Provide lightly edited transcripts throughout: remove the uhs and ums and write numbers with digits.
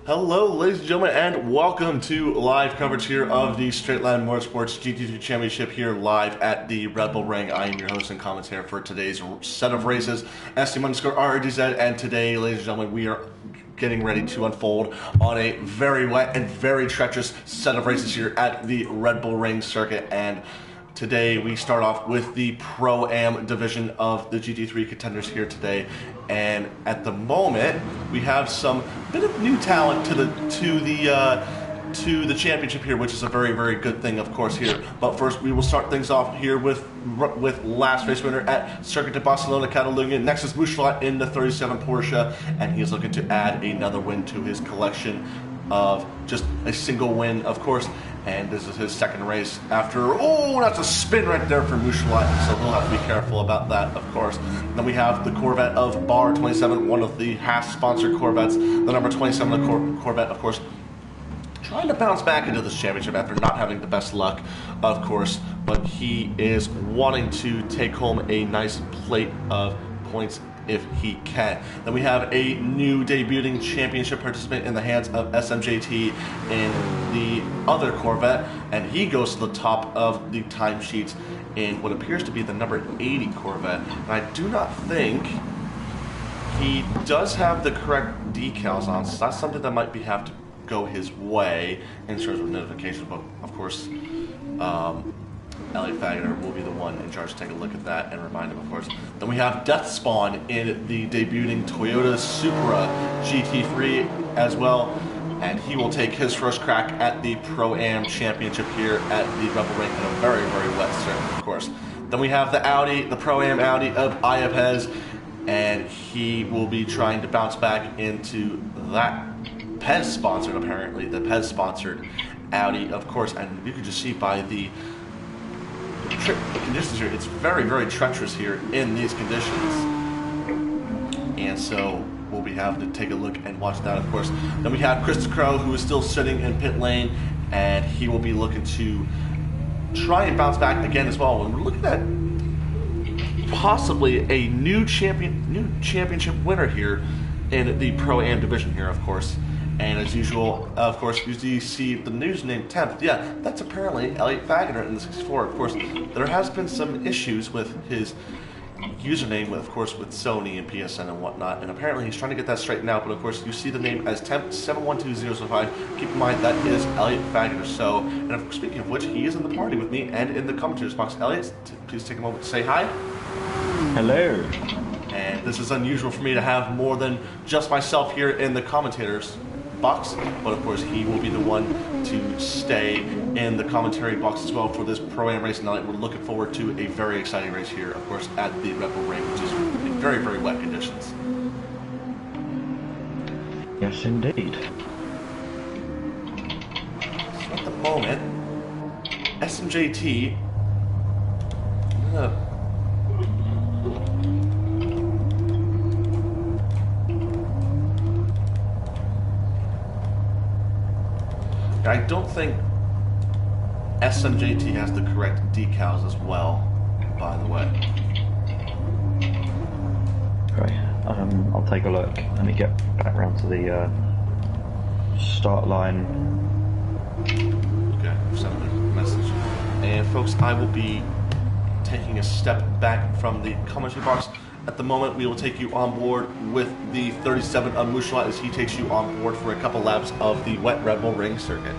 Hello, ladies and gentlemen, and welcome to live coverage here of the Straight Line Motorsports GT3 Championship here live at the Red Bull Ring. I am your host and commentator for today's set of races, SM_RDZ, and today, ladies and gentlemen, we are getting ready to unfold on a very wet and very treacherous set of races here at the Red Bull Ring circuit. And today we start off with the Pro-Am division of the GT3 contenders here today, and at the moment we have some bit of new talent to the championship here, which is a very, very good thing, of course, here. But first, we will start things off here with last race winner at Circuit de Barcelona, Catalunya. Next is Mouchelat in the 37 Porsche, and he is looking to add another win to his collection of just a single win, of course. And this is his second race after, oh, that's a spin right there for Mouchelat, so he'll have to be careful about that, of course. Then we have the Corvette of Bar 27, one of the Haas-sponsored Corvettes. The number 27 Corvette, of course, trying to bounce back into this championship after not having the best luck, of course. But he is wanting to take home a nice plate of points if he can. Then we have a new debuting championship participant in the hands of SMJT in the other Corvette, and he goes to the top of the timesheets in what appears to be the number 80 Corvette. And I do not think he does have the correct decals on, so that's something that might have to go his way in terms of notifications. But of course, Elliot Fagner will be the one in charge to take a look at that and remind him, of course. Then we have Death Spawn in the debuting Toyota Supra GT3 as well, and he will take his first crack at the Pro-Am Championship here at the Red Bull Ring in a very, very wet circuit, of course. Then we have the Audi, the Pro-Am Audi of Iapez, and he will be trying to bounce back into that Pez-sponsored, apparently, the Pez-sponsored Audi, of course. And you can just see by the conditions here, it's very, very treacherous here in these conditions, and so we'll be having to take a look and watch that, of course. Then we have Krista Crow, who is still sitting in pit lane, and he will be looking to try and bounce back again as well. And we're looking at possibly a new championship winner here in the Pro-Am division here, of course. And as usual, of course, you see the news name 10th. Yeah, that's apparently Elliot Fagner in the 64. Of course, there has been some issues with his username, of course, with Sony and PSN and whatnot. And apparently he's trying to get that straightened out. But of course, you see the name as 712005. Keep in mind that is Elliot Fagner. So, and speaking of which, he is in the party with me and in the commentators box. Elliot, please take a moment to say hi. Hello. And this is unusual for me to have more than just myself here in the commentators box, but of course he will be the one to stay in the commentary box as well for this Pro-Am race tonight. We're looking forward to a very exciting race here, of course, at the Red Bull Ring, which is in very, very wet conditions. Yes, indeed. So at the moment, SMJT, I don't think SMJT has the correct decals as well, by the way. Okay, I'll take a look. Let me get back round to the start line. Okay, send a message. And folks, I will be taking a step back from the commentary box. At the moment, we will take you on board with the 37 of Mouchelat as he takes you on board for a couple laps of the wet Red Bull Ring circuit.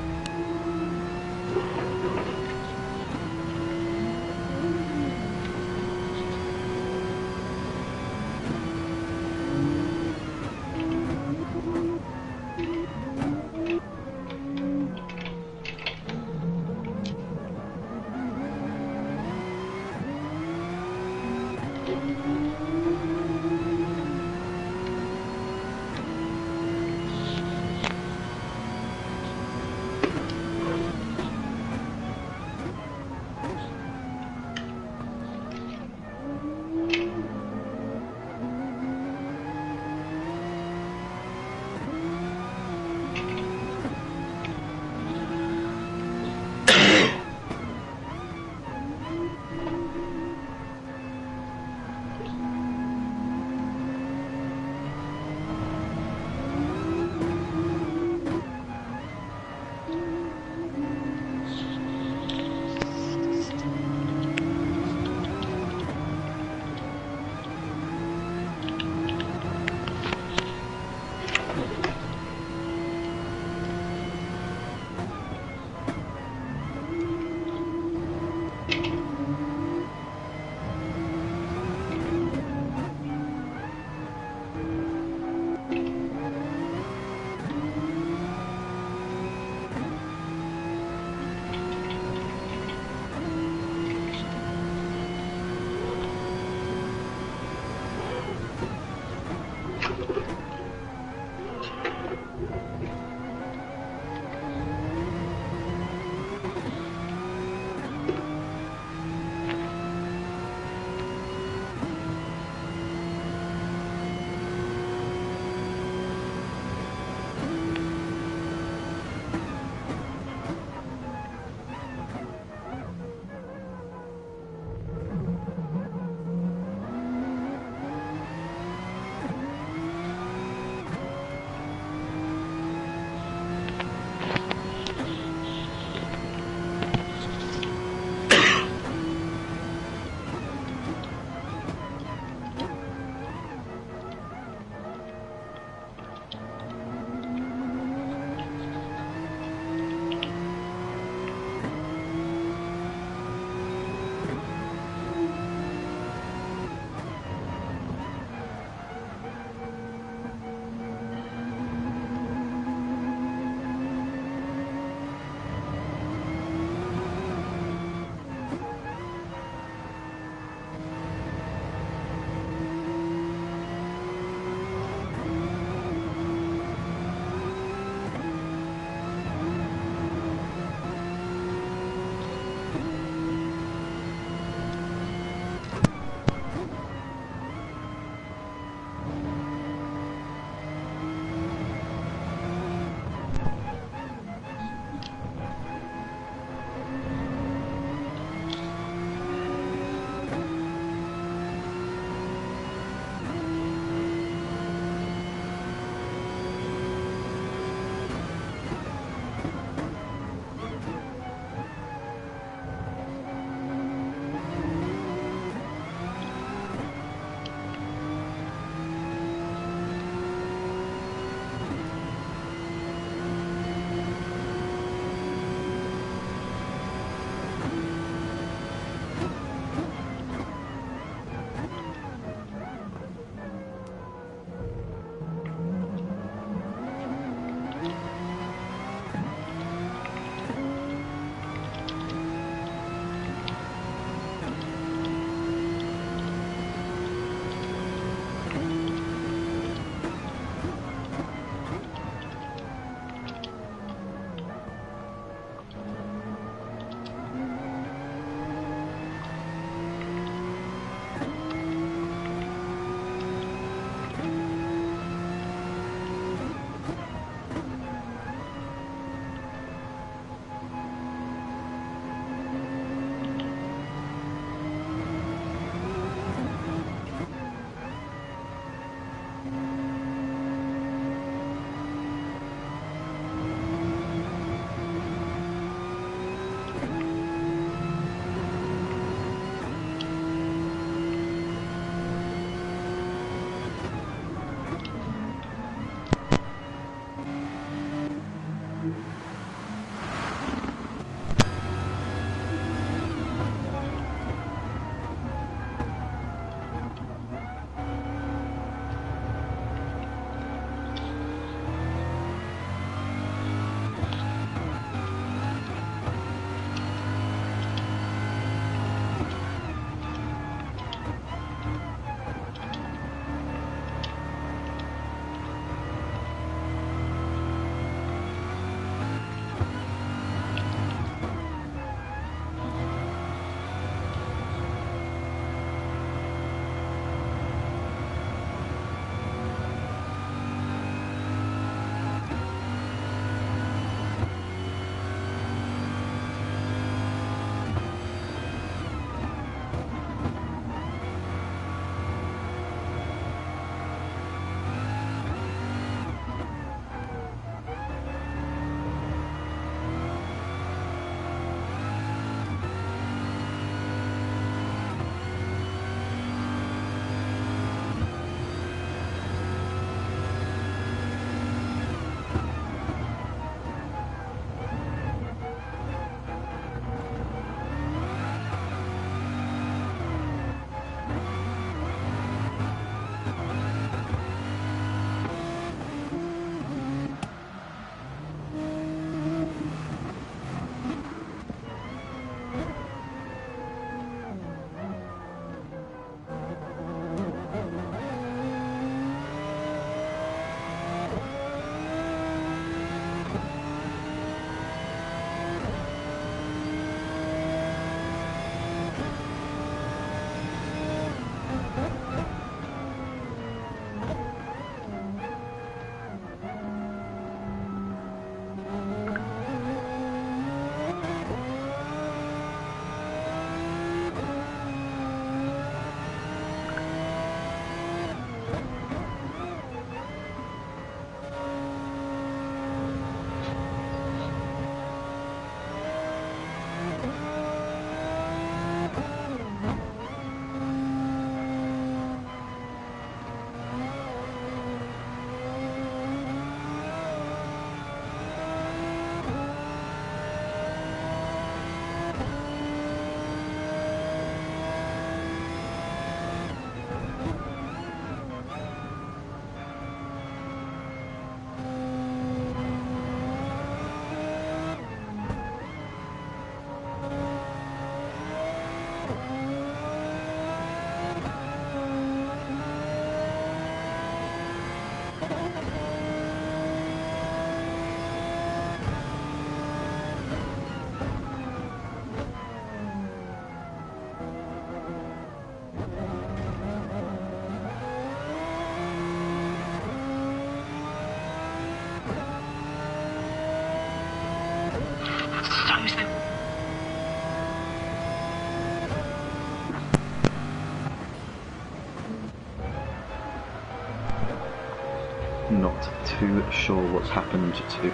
Not too sure what's happened to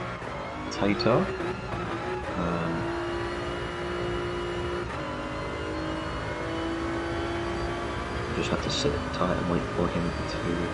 Tater. Just have to sit tight and wait for him to come back.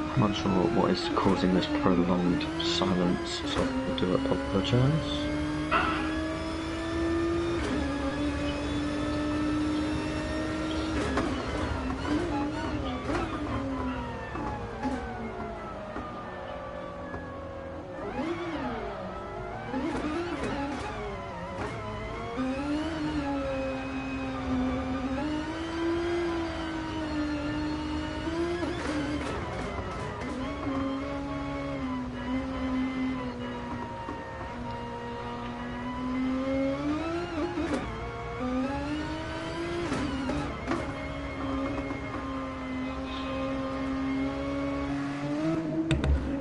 I'm not sure what is causing this prolonged silence, so I do apologise.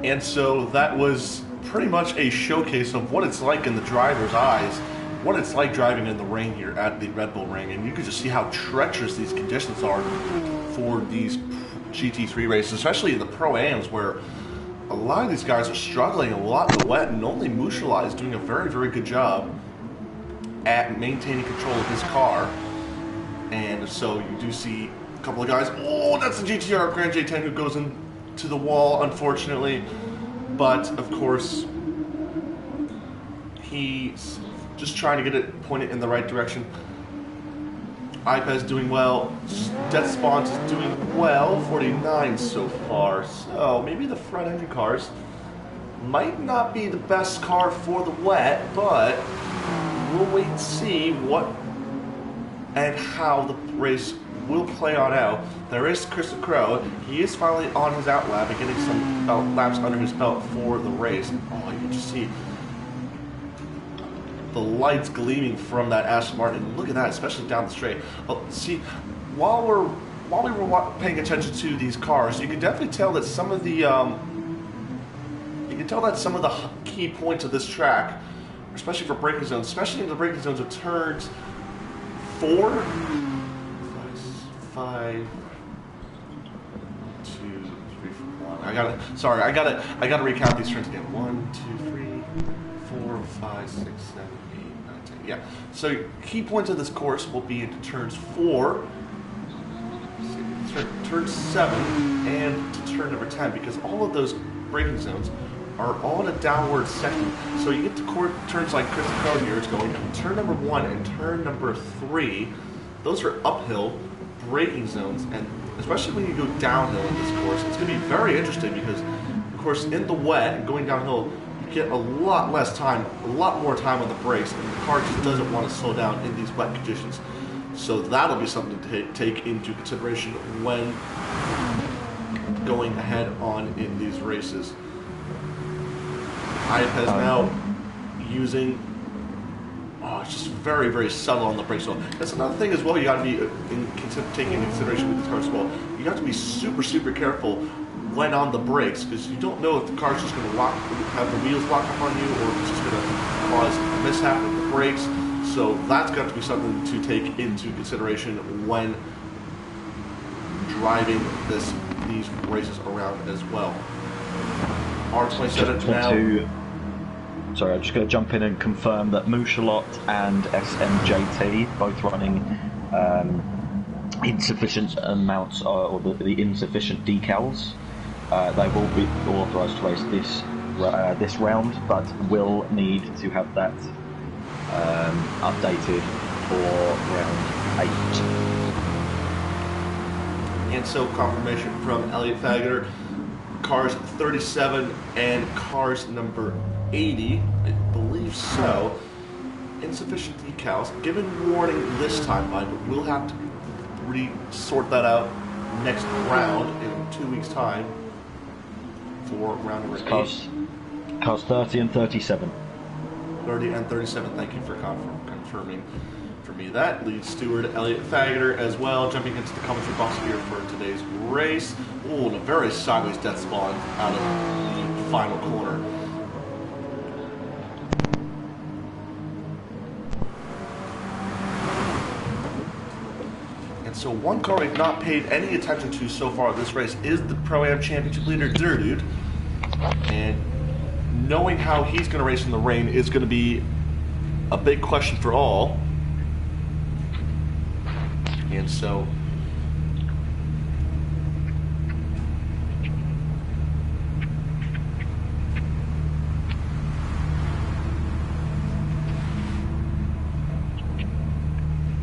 And so that was pretty much a showcase of what it's like in the driver's eyes, what it's like driving in the rain here at the Red Bull Ring. And you can just see how treacherous these conditions are for these GT3 races, especially in the Pro-Ams, where a lot of these guys are struggling a lot in the wet, and only Mushala is doing a very, very good job at maintaining control of his car. And so you do see a couple of guys. Oh, that's the GTR Grand J10 who goes into the wall, unfortunately. But, of course, he's just trying to get it pointed in the right direction. iPad's doing well. Death Spawns is doing well. 49 so far. So maybe the front engine cars might not be the best car for the wet, but we'll wait and see what and how the race will play on out. There is Chris Crow. He is finally on his out lap and getting some laps under his belt for the race. Oh, you can just see the lights gleaming from that Aston Martin. Look at that, especially down the straight. Well, see, while we were paying attention to these cars, you can definitely tell that some of the key points of this track, especially for braking zones, especially in the braking zones of turns 4, 5, 2, 3, 4, 1. I gotta recount these turns again. 1, 2, 3, 4, 5, 6, 7, 8, 9, 10. Yeah. So key points of this course will be into turns 4, turn 7, and to turn number 10, because all of those braking zones are all in a downward section. So you get to turns like Chris Crow here. It's going turn number 1 and turn number 3. Those are uphill braking zones, and especially when you go downhill in this course, it's going to be very interesting because, of course, in the wet and going downhill, you get a lot less time, a lot more time on the brakes, and the car just doesn't want to slow down in these wet conditions. So that'll be something to take into consideration when going ahead on in these races. iPad now using, it's just very, very subtle on the brakes. So that's another thing as well you got to be taking into consideration with these cars as well. You have to be super, super careful when on the brakes, because you don't know if the car's just going to have the wheels lock up on you, or if it's just going to cause a mishap with the brakes. So that's got to be something to take into consideration when driving these races around as well. R27 now. Sorry, I'm just going to jump in and confirm that Mushalot and SMJT both running insufficient amounts or the insufficient decals. They will be authorised to race this this round, but will need to have that updated for round 8. And so confirmation from Elliot Fageter, cars 37 and cars number 80, I believe so. Insufficient decals, given warning this time, but we'll have to sort that out next round in 2 weeks' time for round number 8. Cars 30 and 37. 30 and 37, thank you for confirming for me that. Lead steward Elliot Fageter as well, jumping into the commentary box here for today's race. Oh, and a very sideways death spawn out of the final corner. So one car we've not paid any attention to so far this race is the Pro-Am Championship leader, Dude. And knowing how he's going to race in the rain is going to be a big question for all. And so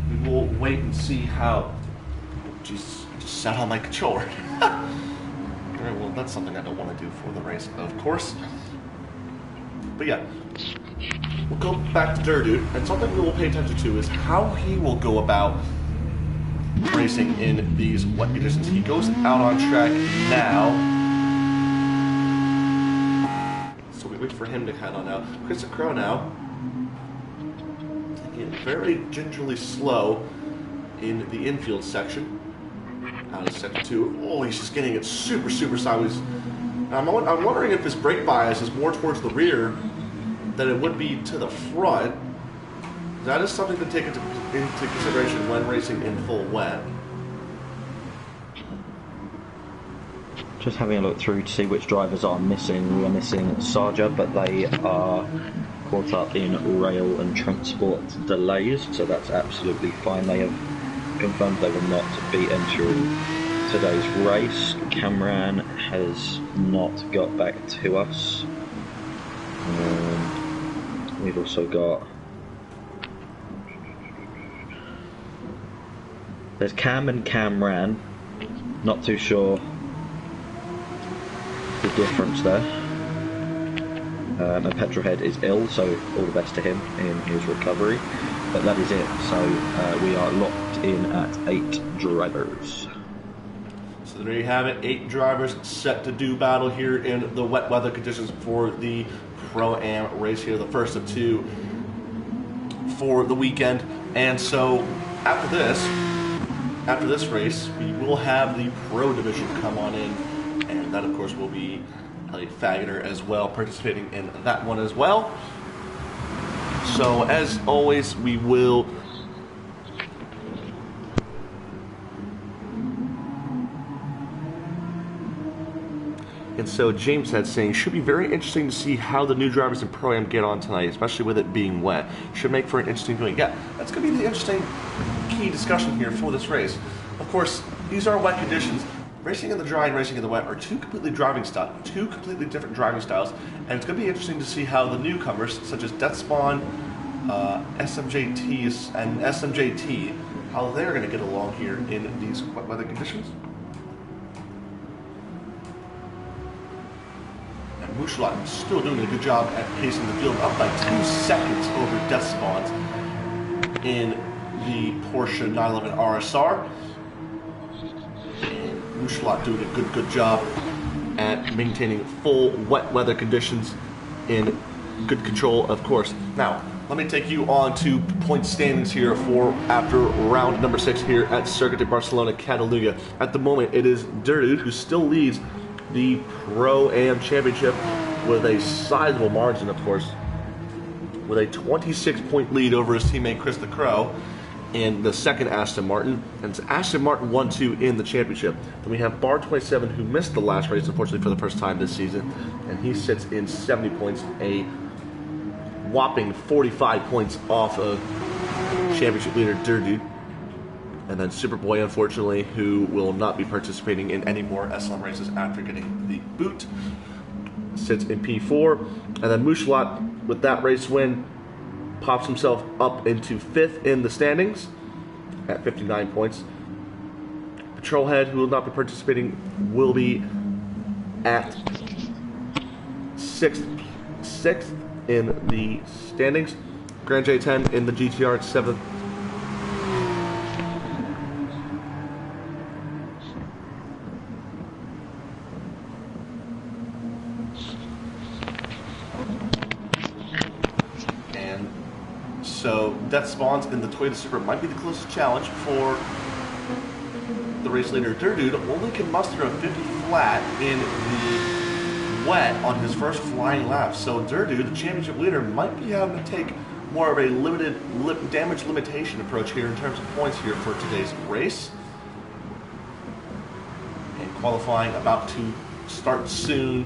we will wait and see how. Jesus, I just sat on my controller. Alright, well, that's something I don't want to do for the race, of course. But yeah, we'll go back to Dude, and something we will pay attention to is how he will go about racing in these wet conditions. He goes out on track now, so we wait for him to head on out. Chris Crow now, taking it very gingerly slow in the infield section. Out of second 2. Oh, he's just getting it super sideways. I'm wondering if his brake bias is more towards the rear than it would be to the front. That is something to take into consideration when racing in full wet. Just having a look through to see which drivers are missing. We are missing Sarja, but they are caught up in rail and transport delays, so that's absolutely fine. They have confirmed they will not be entering today's race. Cameron has not got back to us. We've also got... There's Cam and Camran. Not too sure the difference there. And Petrolhead is ill, so all the best to him in his recovery. But that is it, so we are locked in at 8 drivers. So there you have it, 8 drivers set to do battle here in the wet weather conditions for the Pro-Am race here, the first of 2 for the weekend. And so after this race, we will have the Pro Division come on in, and that of course will be Elliot Fageter as well, participating in that one as well. So as always, we will and so James had saying, should be very interesting to see how the new drivers in Pro-Am get on tonight, especially with it being wet. Should make for an interesting viewing. Yeah, that's going to be the interesting key discussion here for this race. Of course, these are wet conditions. Racing in the dry and racing in the wet are two completely different driving styles, and it's going to be interesting to see how the newcomers, such as Deathspawn, SMJT, and SMJT, how they're going to get along here in these wet weather conditions. And Mushlat still doing a good job at pacing the field, up by 2 seconds over Deathspawn's in the Porsche 911 RSR. Mushlat doing a good job at maintaining full wet weather conditions in good control, of course. Now, let me take you on to point standings here for after round number 6 here at Circuit de Barcelona, Catalunya. At the moment, it is Dude who still leads the Pro-Am Championship with a sizable margin, of course, with a 26-point lead over his teammate Chris the Crow in the second Aston Martin, and Aston Martin 1-2 in the championship. Then we have Bar 27, who missed the last race, unfortunately, for the first time this season, and he sits in 70 points, a whopping 45 points off of championship leader Dude. And then Superboy, unfortunately, who will not be participating in any more SLM races after getting the boot. sits in P4. And then Mouchelot, with that race win, pops himself up into 5th in the standings at 59 points. Patrolhead, who will not be participating, will be at 6th in the standings. Grand J10 in the GTR at 7th. And so Death Spawns in the Toyota Supra might be the closest challenge for the race leader. Durdude only can muster a 50 flat in the wet on his first flying lap. So Durdude, the championship leader, might be having to take more of a limited damage limitation approach here in terms of points here for today's race. And qualifying about to start soon,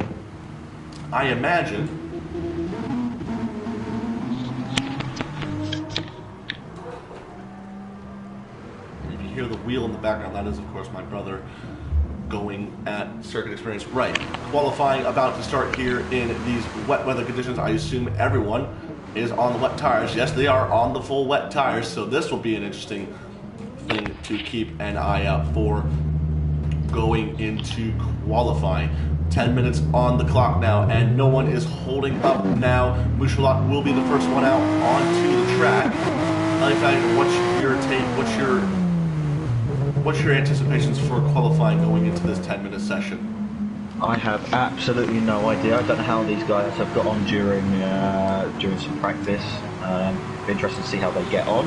I imagine. And if you hear the wheel in the background, that is of course my brother going at Circuit Experience. Right, qualifying about to start here in these wet weather conditions. I assume everyone is on the wet tires. Yes, they are on the full wet tires, so this will be an interesting thing to keep an eye out for going into qualifying. 10 minutes on the clock now, and no one is holding up now. Mouchelot will be the first one out onto the track. What's your take? What's your anticipations for qualifying going into this 10-minute session? I have absolutely no idea. I don't know how these guys have got on during some practice. Be interested to see how they get on.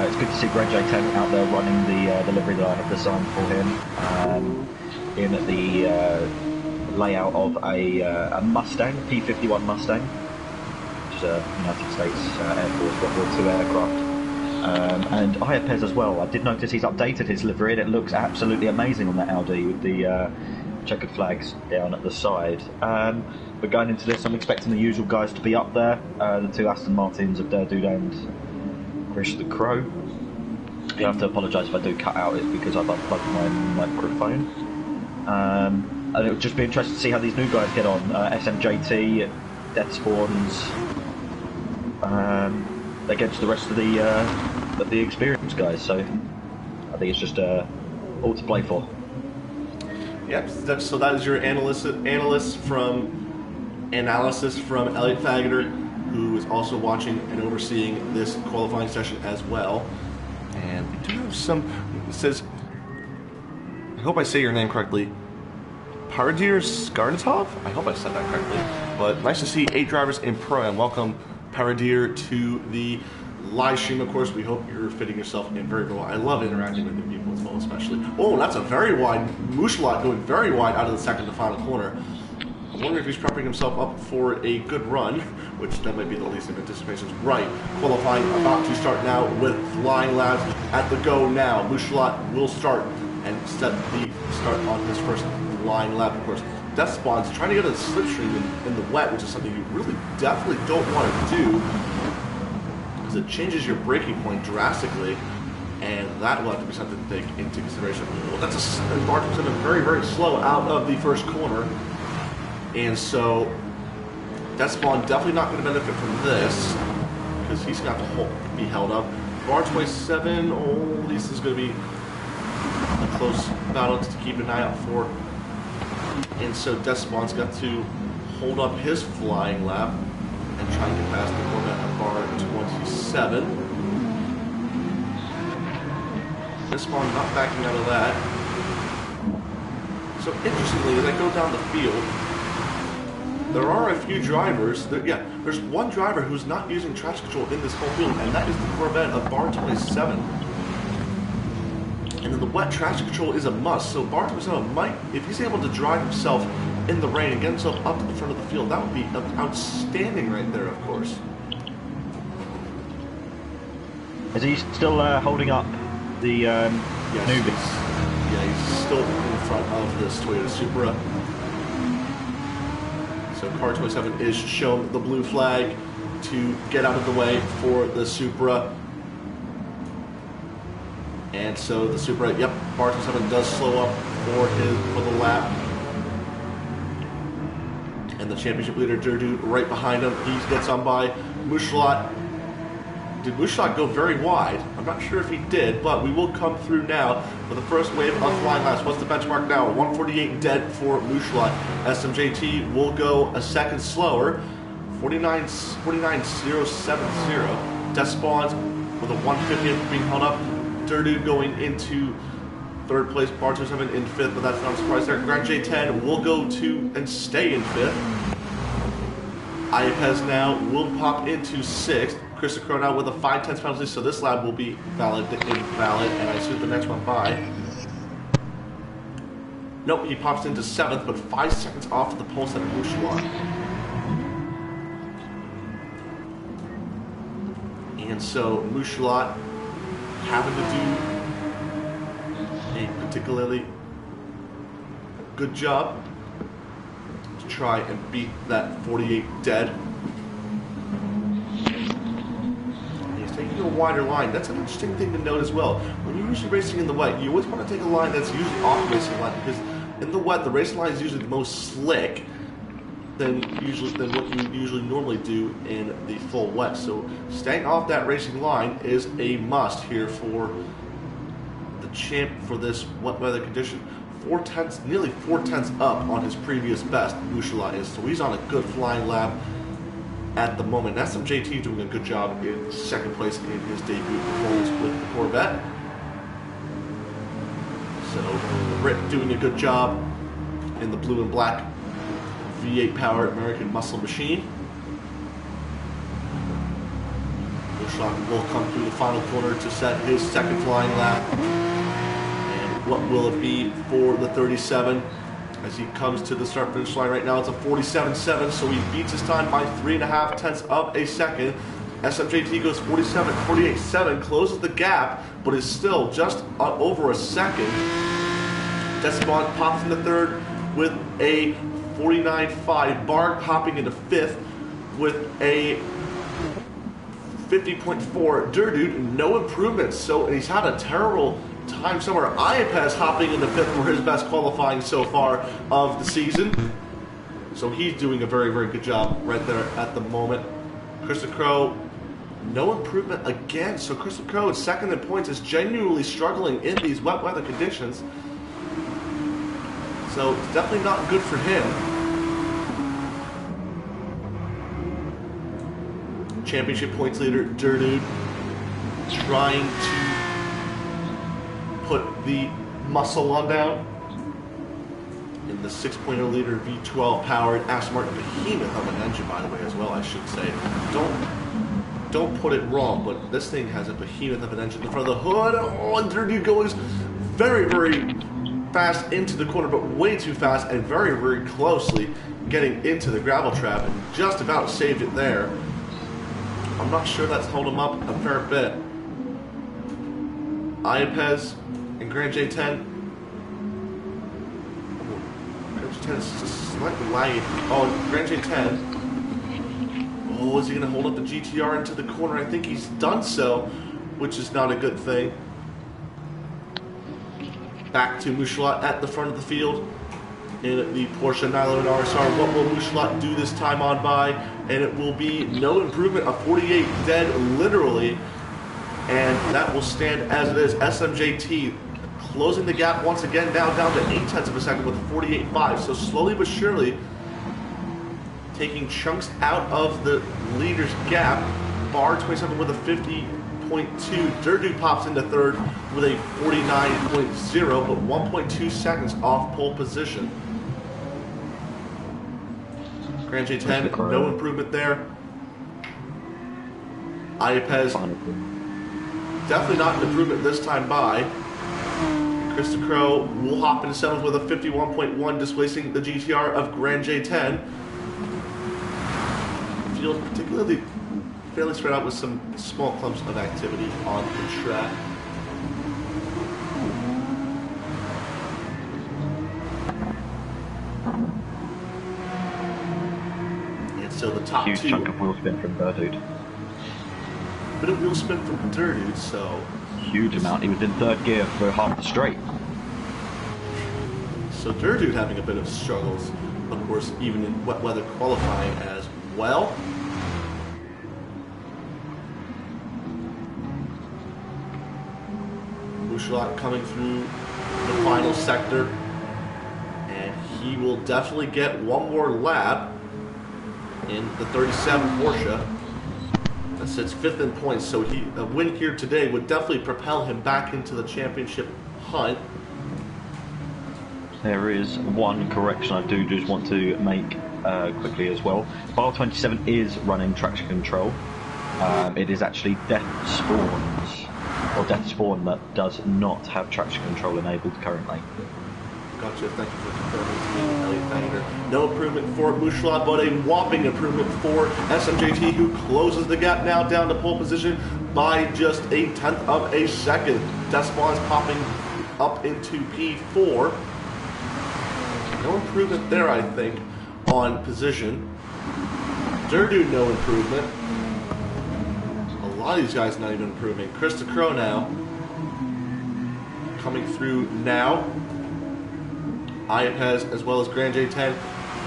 It's good to see Greg J10 out there running the livery that I have designed for him in the layout of a Mustang, P-51 Mustang, which is a United States Air Force World War II aircraft. And Iapez as well. I did notice he's updated his livery and it looks absolutely amazing on that Audi with the checkered flags down at the side. But going into this, I'm expecting the usual guys to be up there. The two Aston Martins of Durdude and Chris the Crow. You have to apologise if I do cut out, it's because I've unplugged my microphone. And it would just be interesting to see how these new guys get on. SMJT, Death Spawns, against the rest of the experienced guys. So I think it's just all to play for. Yep. So that is your analysis from Elliot Fageter, who is also watching and overseeing this qualifying session as well. And we do have some. It says, I hope I say your name correctly, Paradir Skarnatov? I hope I said that correctly. But nice to see 8 drivers in Pro-Am. Welcome, Paradir, to the live stream. Of course, we hope you're fitting yourself in very well. I love interacting with the people as well, especially. Oh, that's a very wide Mouchelot, going very wide out of the second to final corner. I wonder if he's prepping himself up for a good run, which that might be the least of anticipations. Right, qualifying about to start now with flying laps at the go now. Mouchelot will start and set the start on his first flying lap. Of course, Death Spawn's trying to get a slipstream in the wet, which is something you really definitely don't want to do, because it changes your braking point drastically, and that will have to be something to take into consideration. Well, that's Bartle's been very, very slow out of the first corner, and so Death Spawn definitely not going to benefit from this, because he's got to be held up. Bar 27, oh, this is going to be a close battle to keep an eye out for. And so Death Spawn's got to hold up his flying lap and try and get past the Corvette at bar 27. Death Spawn not backing out of that. So interestingly, as I go down the field, there are a few drivers. There's one driver who's not using traction control in this whole field, and that is the Corvette of bar 27. And then the wet traction control is a must. So bar 27 might, if he's able to drive himself in the rain and get himself up to the front of the field, that would be outstanding right there, of course. Is he still holding up the yes, newbies? He's still in front of this Toyota Supra. So car 27 is shown the blue flag to get out of the way for the Supra. And so the Supra, yep, bar 27 does slow up for the lap. And the championship leader, Durdude, right behind him. He gets on by Mushlat. Did Mushlat go very wide? I'm not sure if he did, but we will come through now for the first wave of flying laps. What's the benchmark now? 148 dead for Mushlat. SMJT will go a second slower. 49.070. Despawns with a 150th being held up. Durdude going into third place. Bar 27 in fifth, but that's not a surprise there. Grand J10 will go to and stay in fifth. Iapez now will pop into sixth. Chris Crow now with a 5/10 penalty, so this lap will be invalid, and I assume the next one by. Nope, he pops into seventh, but 5 seconds off the pulse at Mushlat. And so Mushlat having to do a particularly good job to try and beat that 48 dead. Taking a wider line, that's an interesting thing to note as well. When you're usually racing in the wet, you always want to take a line that's usually off the racing line, because in the wet, the racing line is usually the most slick than what you usually normally do in the full wet. So staying off that racing line is a must here for the champ for this wet weather condition. Nearly 4/10 up on his previous best, Mushlat is. So he's on a good flying lap at the moment. SMJT doing a good job in second place in his debut performance with the Corvette. So Britt doing a good job in the blue and black V8 powered American muscle machine. Mushlat will come through the final corner to set his second flying lap. And what will it be for the 37? As he comes to the start finish line right now, it's a 47.7, so he beats his time by 3.5 tenths of a second. SMJT goes 48.7, closes the gap, but is still just over a second. Despon pops into third with a 49.5. Barg popping into fifth with a 50.4. Durdude, no improvements, so he's had a terrible time somewhere. Iapez hopping into fifth for his best qualifying so far of the season. So he's doing a very, very good job right there at the moment. Crystal Crow, no improvement again. So Crystal Crow is second in points, is genuinely struggling in these wet weather conditions. So it's definitely not good for him. Championship points leader, Durdude, trying to put the muscle on down in the 6.0 liter V12 powered Aston Martin behemoth of an engine, by the way, as well, I should say. Don't put it wrong, but this thing has a behemoth of an engine in front of the hood. Oh, and Durdude goes very, very fast into the corner, but way too fast and very, very closely getting into the gravel trap, and just about saved it there. I'm not sure that's held him up a fair bit. Iapez and Grand J10. Grand J10 is just slightly laggy. Oh, Grand J10. Oh, is he going to hold up the GTR into the corner? I think he's done so, which is not a good thing. Back to Mushlat at the front of the field in the Porsche 911 RSR. What will Mushlat do this time on by? And it will be no improvement, a 48 dead, literally. And that will stand as it is. SMJT closing the gap once again, now down to 0.8 of a second with a 48.5. So slowly but surely taking chunks out of the leader's gap. Bar 27 with a 50.2. Durdude pops into third with a 49.0, but 1.2 seconds off pole position. Grand J10, no improvement there. Iapez, definitely not an improvement this time by. Krista Crow will hop into seventh with a 51.1, displacing the GTR of Grand J10. Feels particularly fairly spread out with some small clumps of activity on the track. And so the top huge two. Chunk of wheel spin from Durdude. Bit of wheel spin from Durdude, so. Huge amount. He was in third gear for half the straight. So Durdude having a bit of struggles of course, even in wet weather qualifying as well. Bouchelot coming through the final sector, and he will definitely get one more lap in the 37 Porsche. That sits 5th in points, so a win here today would definitely propel him back into the championship hunt. There is one correction I do just want to make quickly as well. Bar 27 is running traction control. It is actually Death Spawn that does not have traction control enabled currently. Gotcha, thank you for confirming to me, Elliot Thanger. No improvement for Bouchelot, but a whopping improvement for SMJT, who closes the gap now down to pole position by just 1/10 of a second. Despawn's popping up into P4. No improvement there, I think, on position. Durdu, no improvement. A lot of these guys not even improving. Krista Crow now. Coming through now. Iapez as well as Grand J10.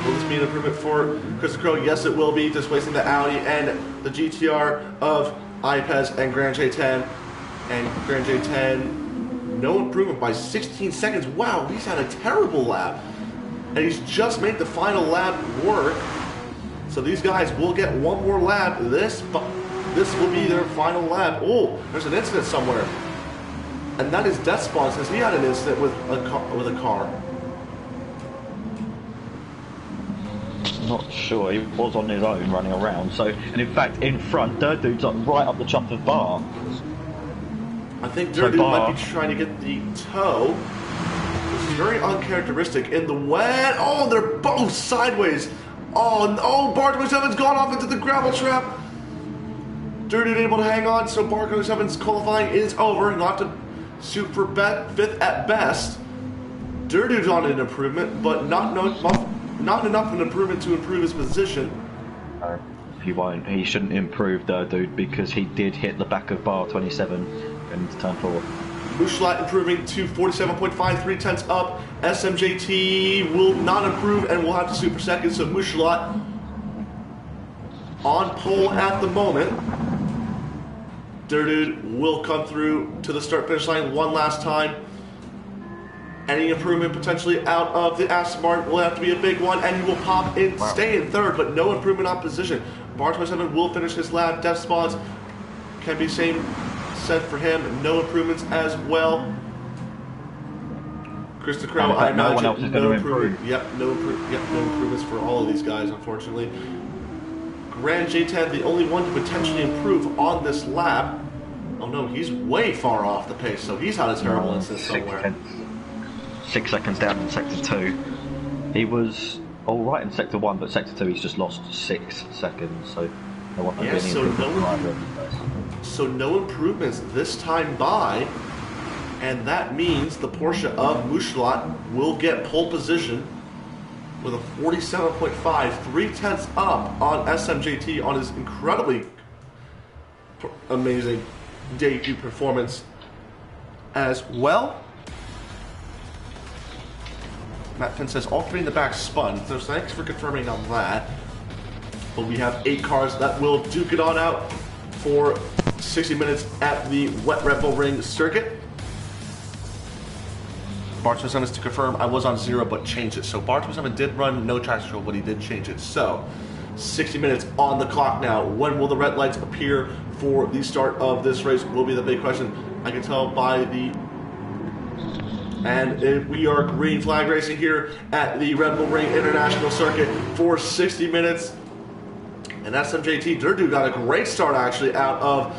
Will this be an improvement for Krista Crow? Yes, it will be. Displacing the Audi and the GTR of Iapez and Grand J10. And Grand J10, no improvement by 16 seconds. Wow, he's had a terrible lap. And he's just made the final lap work. So these guys will get one more lap. This will be their final lap. Oh, there's an incident somewhere. And that is Death Spawn, since he had an incident with a car. Not sure, he was on his own running around. So, and in fact, in front, Durdude's right up the jump of Bar. I think Durdude might be trying to get the toe, which is very uncharacteristic in the wet. Oh, they're both sideways. Oh, Bar 27's gone off into the gravel trap. Durdude able to hang on, so Bar 27's qualifying is over. He'll have to shoot for 5th at best. Durdude's on an improvement, but not enough an improvement to improve his position. He won't. He shouldn't improve, Durdude, because he did hit the back of Bar 27 into turn 4. Bouchelot improving to 47.5, 3/10 up. SMJT will not improve and will have to super second, so Bouchelot on pole at the moment. Durdude will come through to the start-finish line one last time. Any improvement potentially out of the Aston Martin will have to be a big one, and he will pop in, stay in 3rd, but no improvement on position. Bar 27 will finish his lap. Death Spawns can be same said for him. No improvements as well. Krista Crow, I imagine, no one else is going to improve. Yep, no improvements for all of these guys, unfortunately. Grand J10, the only one to potentially improve on this lap. Oh no, he's way far off the pace, so he's had a terrible incident somewhere. 6 seconds down in Sector 2. He was alright in Sector 1, but Sector 2 he's just lost 6 seconds, so there wasn't any improvement. So no improvements this time by, and that means the Porsche of Bouchelot will get pole position with a 47.5, 3/10 up on SMJT on his incredibly amazing debut performance as well. Matt Finn says all 3 in the back spun, so thanks for confirming on that. But we have 8 cars that will duke it on out for 60 minutes at the Wet Red Bull Ring circuit. Bar 27 is to confirm I was on 0 but changed it. So Bar 27 did run no traction control, but he did change it. So 60 minutes on the clock now. When will the red lights appear for the start of this race will be the big question. I can tell by the... And we are green flag racing here at the Red Bull Ring International Circuit for 60 minutes. And SMJT Durdu got a great start actually out of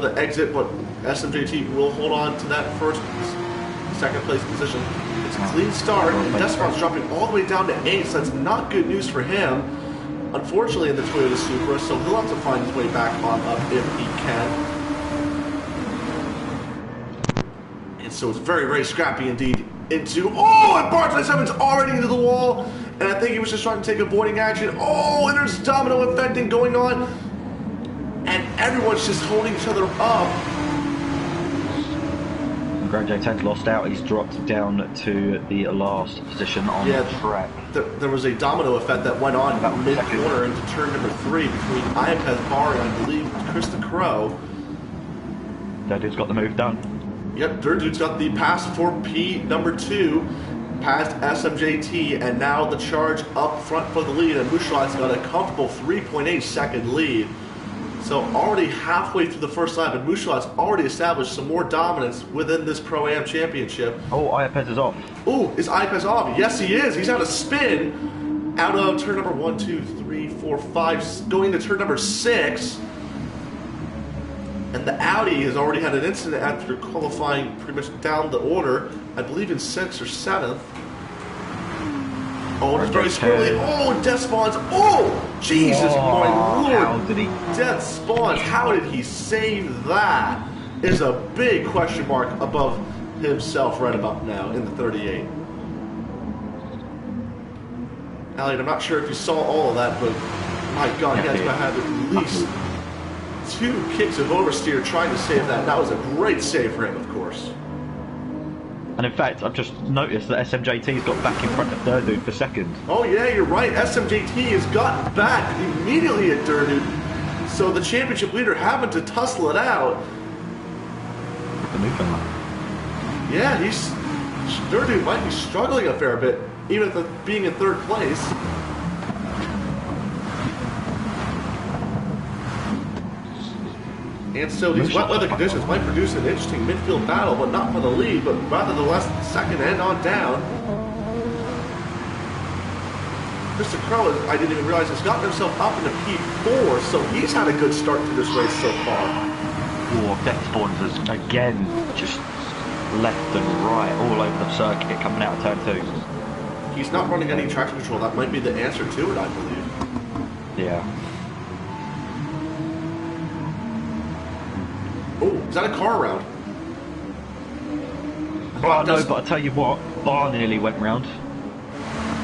the exit, but SMJT will hold on to that second place position. It's a clean start, and Despawn's dropping all the way down to 8th, so that's not good news for him. Unfortunately in the Toyota Supra, so he'll have to find his way back on up if he can. And so it's very, very scrappy indeed into, oh, and Bar 27's already into the wall, and I think he was just trying to take avoiding action. Oh, and there's domino effecting going on, and everyone's just holding each other up. Grand J10's lost out. He's dropped down to the last position on the track. There was a domino effect that went on about mid-corner into turn number 3 between Iapez Bari and I believe Chris the Crow. That dude's got the move done. Yep, Dirt Dude's got the pass for P number 2, past SMJT, and now the charge up front for the lead, and Mushlat's got a comfortable 3.8 second lead. So already halfway through the first lap, and Mushlat's already established some more dominance within this Pro-Am Championship. Oh, Iapez is off. Oh, is Iapez off? Yes, he is. He's out of spin out of turn number 1, 2, 3, 4, 5, going to turn number 6. And the Audi has already had an incident after qualifying pretty much down the order, I believe in 6th or 7th. Oh, it's very squirrely. Oh, Death Spawns. Oh, Jesus, my lord. How did he? Death Spawns, how did he save that? Is a big question mark above himself right about now in the 38. Elliot, I'm not sure if you saw all of that, but my God, he had to have at least 2 kicks of oversteer trying to save that. That was a great save for him, of course. And in fact, I've just noticed that SMJT's got back in front of Dirt Dude for second. Oh yeah, you're right. SMJT has gotten back immediately at Dirt Dude. So the championship leader having to tussle it out. The newcomer. Yeah, Dirt Dude might be struggling a fair bit, even at being in 3rd place. And so these wet weather conditions might produce an interesting midfield battle, but not for the lead, but rather the last second and on down. Mr. Crow, I didn't even realize, has gotten himself up into P4, so he's had a good start to this race so far. Oh, Death Spawns is again just left and right all over the circuit coming out of turn 2. He's not running any traction control. That might be the answer to it, I believe. Yeah. Oh, is that a car round? Oh, no, but I tell you what, Bar nearly went round.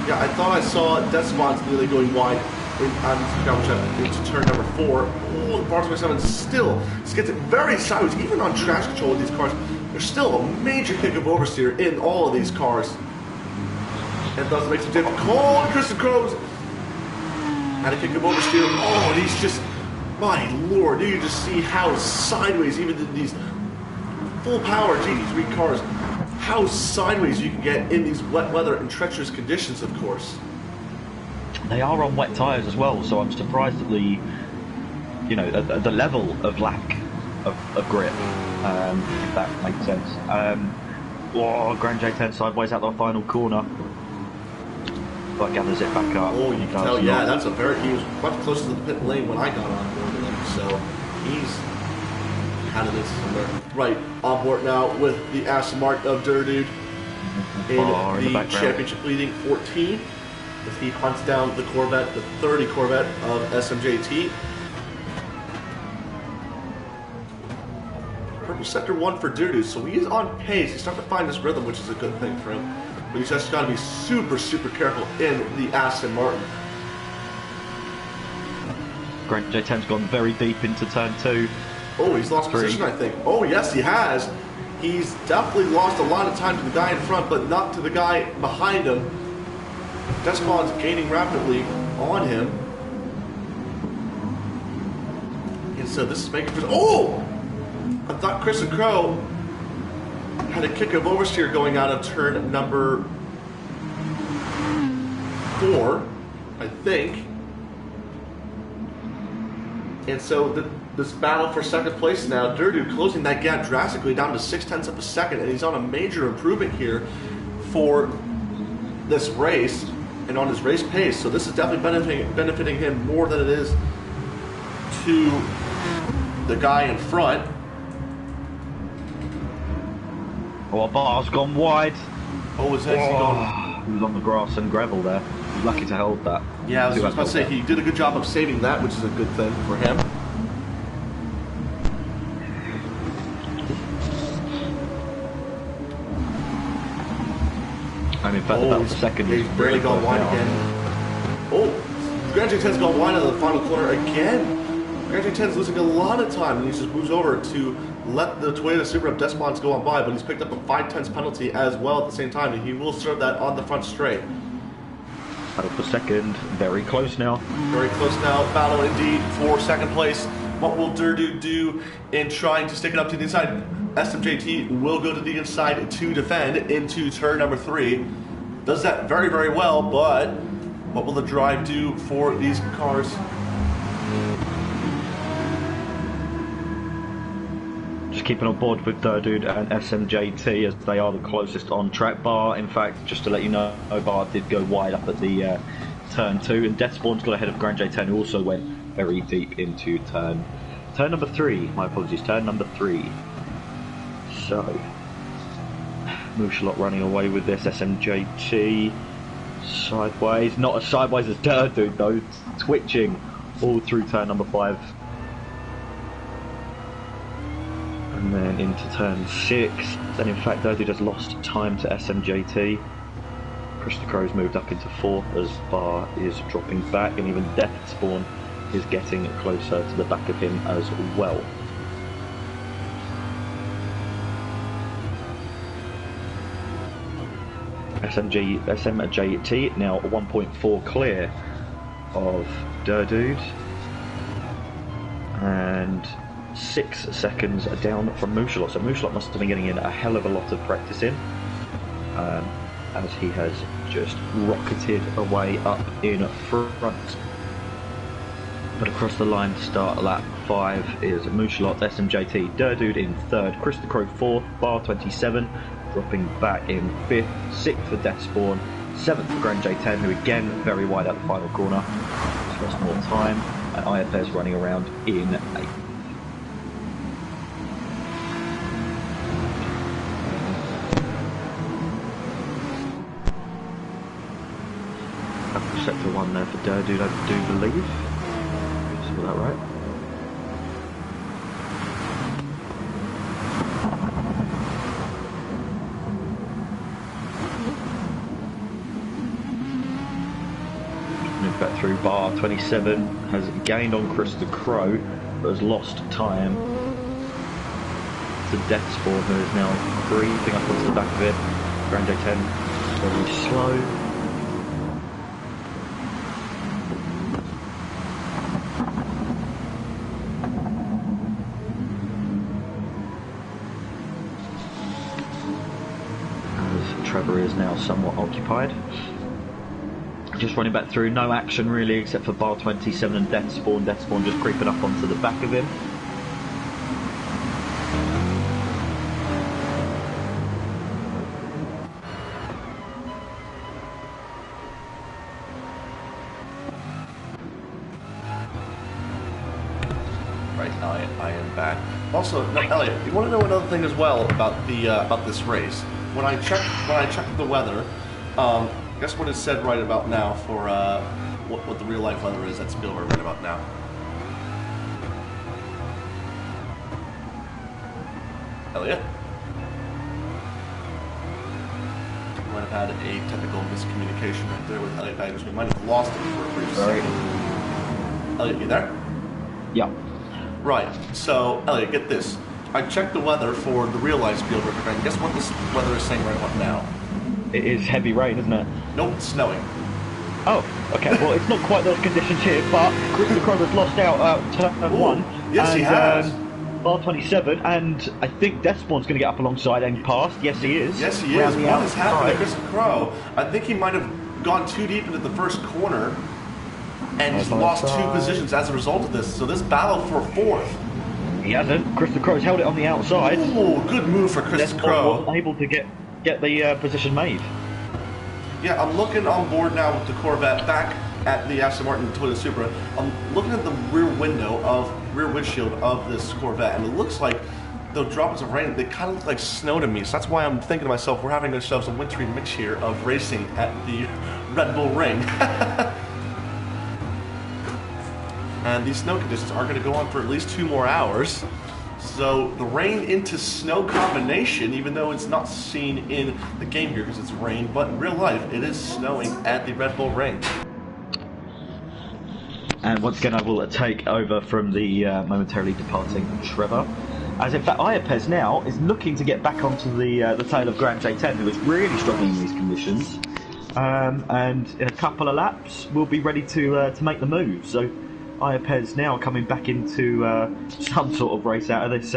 Yeah, I thought I saw Death Spawns nearly going wide into turn number 4. Oh, the Bar 27 still gets it very sideways, even on traction control with these cars. There's still a major kick of oversteer in all of these cars. And thus it makes it difficult. Oh, Kristen Crow's had a kick of oversteer. Oh, and he's just... My lord, you can just see how sideways, even in these full power GT3 cars, how sideways you can get in these wet weather and treacherous conditions, of course. They are on wet tyres as well, so I'm surprised at the, the level of lack of grip, if that makes sense. Grand J10 sideways out the final corner. But gathers it back up. Oh, you can tell, yeah, that's a very... He was much closer to the pit lane when I got on board with him, so he's had it somewhere. Right, on board now with the Aston Martin of Dirt Dude in the championship leading 14, as he hunts down the Corvette, the 30 Corvette of SMJT. Purple sector 1 for Dirt Dude, so he is on pace. He's starting to find his rhythm, which is a good thing for him. But he's just got to be super, super careful in the Aston Martin. Grand J10's gone very deep into turn 2. Oh, he's lost position, I think. Oh, yes, he has. He's definitely lost a lot of time to the guy in front, but not to the guy behind him. Despawn's gaining rapidly on him. And so this is making... Oh! I thought Chris and Crow had a kick of oversteer going out of turn number 4, I think. And so this battle for second place now, Dirt Dude closing that gap drastically down to 0.6 of a second, and he's on a major improvement here for this race and on his race pace. So this is definitely benefiting him more than it is to the guy in front. Oh, Bar's gone wide. Oh, has he gone? He was on the grass and gravel there. He's lucky to hold that. Yeah, I was about to say, he did a good job of saving that, which is a good thing for him. And in fact, about the second. He's barely gone wide again. Oh, Grand J10's gone wide out of the final corner again. GT3 is losing a lot of time, and he just moves over to let the Toyota Supra Despons go on by, but he's picked up a 5/10 penalty as well at the same time, and he will serve that on the front straight. Battle for second, very close now. Very close now, battle indeed for second place. What will Durdu do in trying to stick it up to the inside? SMJT will go to the inside to defend into turn number 3. Does that very, very well, but what will the drive do for these cars? Just keeping on board with Dude and SMJT as they are the closest on track. Bar, in fact, just to let you know, Bar did go wide up at the turn 2, and Deathspawn's got ahead of Grand J10, who also went very deep into turn number 3. My apologies, turn number 3. So, Mooshalot running away with this. SMJT sideways, not as sideways as Dude though, twitching all through turn number 5. And then into turn 6, then in fact Dude has lost time to SMJT. Krista Crow's moved up into 4th as Bar is dropping back, and even Deathspawn is getting closer to the back of him as well. SMJT now 1.4 clear of Dude, and 6 seconds down from Mooshalot. So Mooshalot must have been getting in a hell of a lot of practice in, as he has just rocketed away up in front. But across the line to start lap 5 is Mooshalot, SMJT, Dude in 3rd, Krista Crow 4th, Bar 27 dropping back in 5th, 6th for Deathspawn, 7th for Grand J10, who again very wide at the final corner, just lost more time, and IFS running around in 8th. Sector 1 there for Dude, I do believe. Is that right? Move back through. Bar 27 has gained on Krista Crow, but has lost time to Deathspawn, who is now creeping up onto the back of it. Grand J10 very slow. Trevor is now somewhat occupied. Just running back through, no action really except for Bar 27 and Deathspawn. Deathspawn just creeping up onto the back of him. Right, I am back. Also, now, Elliot, you want to know another thing as well about the about this race? When I checked the weather, guess what is said right about now for what the real life weather is at Spielberg right about now? Elliot? We might have had a technical miscommunication right there with Elliot Baggers. We might have lost him for a brief second. Elliot, you there? Yeah. Right, so Elliot, get this. I checked the weather for the real life Spielberg event. Guess what this weather is saying right about now? It is heavy rain, isn't it? Nope, it's snowing. Oh, okay. Well, it's not quite those conditions here, but Krista Crow has lost out turn 1. Yes, and, he has. Bar 27, and I think Deathspawn's going to get up alongside and past. Yes, he is. Yes, he is. What has happened to Krista Crow? I think he might have gone too deep into the first corner, and he's lost 2 positions as a result of this. So this battle for 4th. He hasn't. Krista Crow's held it on the outside. Oh, good move for Krista Crow. Wasn't able to get the position made. Yeah, I'm looking on board now with the Corvette back at the Aston Martin Toyota Supra. I'm looking at the rear windshield of this Corvette, and it looks like the droplets of rain, they kind of look like snow to me. So that's why I'm thinking to myself, we're having ourselves a wintry mix here of racing at the Red Bull Ring. And these snow conditions are going to go on for at least 2 more hours. So the rain into snow combination, even though it's not seen in the game here because it's rain, but in real life it is snowing at the Red Bull Ring. And once again, I will take over from the momentarily departing Trevor. As in fact, Iapez now is looking to get back onto the tail of Grand J10, who is really struggling in these conditions. And in a couple of laps, we'll be ready to make the move. So Iapez now coming back into some sort of race out of this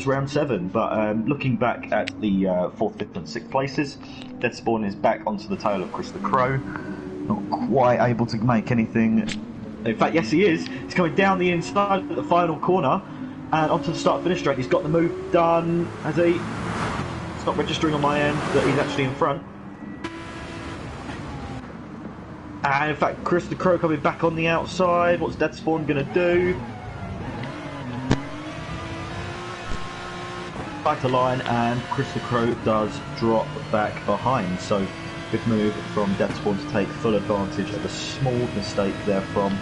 round 7. But looking back at the 4th, 5th, and 6th places, Dead Spawn is back onto the tail of Chris the Crow. Not quite able to make anything. In fact, yes, he is. He's coming down the inside at the final corner and onto the start-finish straight. He's got the move done. Has he? It's not registering on my end that he's actually in front. And in fact, Chris the Crow coming back on the outside. What's Dead Spawn going to do? Back to line, and Chris the Crow does drop back behind. So, good move from Dead Spawn to take full advantage of a small mistake there from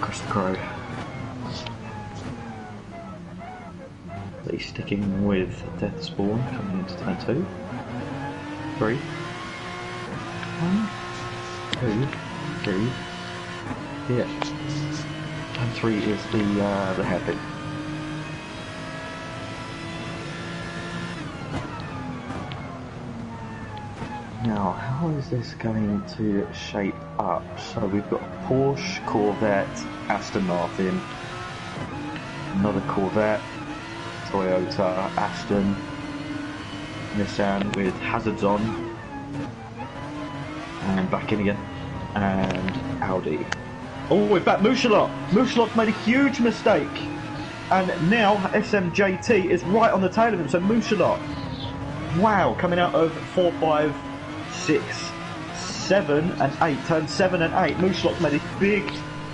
Chris the Crow. So he's sticking with Death Spawn coming into turn 2. 3. 1, 2, 3. Yeah. Turn 3 is the hairpin. Now, how is this going to shape up? So we've got Porsche, Corvette, Aston Martin, another Corvette, Toyota, Aston, Nissan with hazards on, and back in again, and Audi. Oh, in fact, Mouchelot's made a huge mistake, and now SMJT is right on the tail of him. So Mouchelot, wow, coming out of 4, 5, 6, 7 and 8, turn 7 and 8. Mouchelot's made a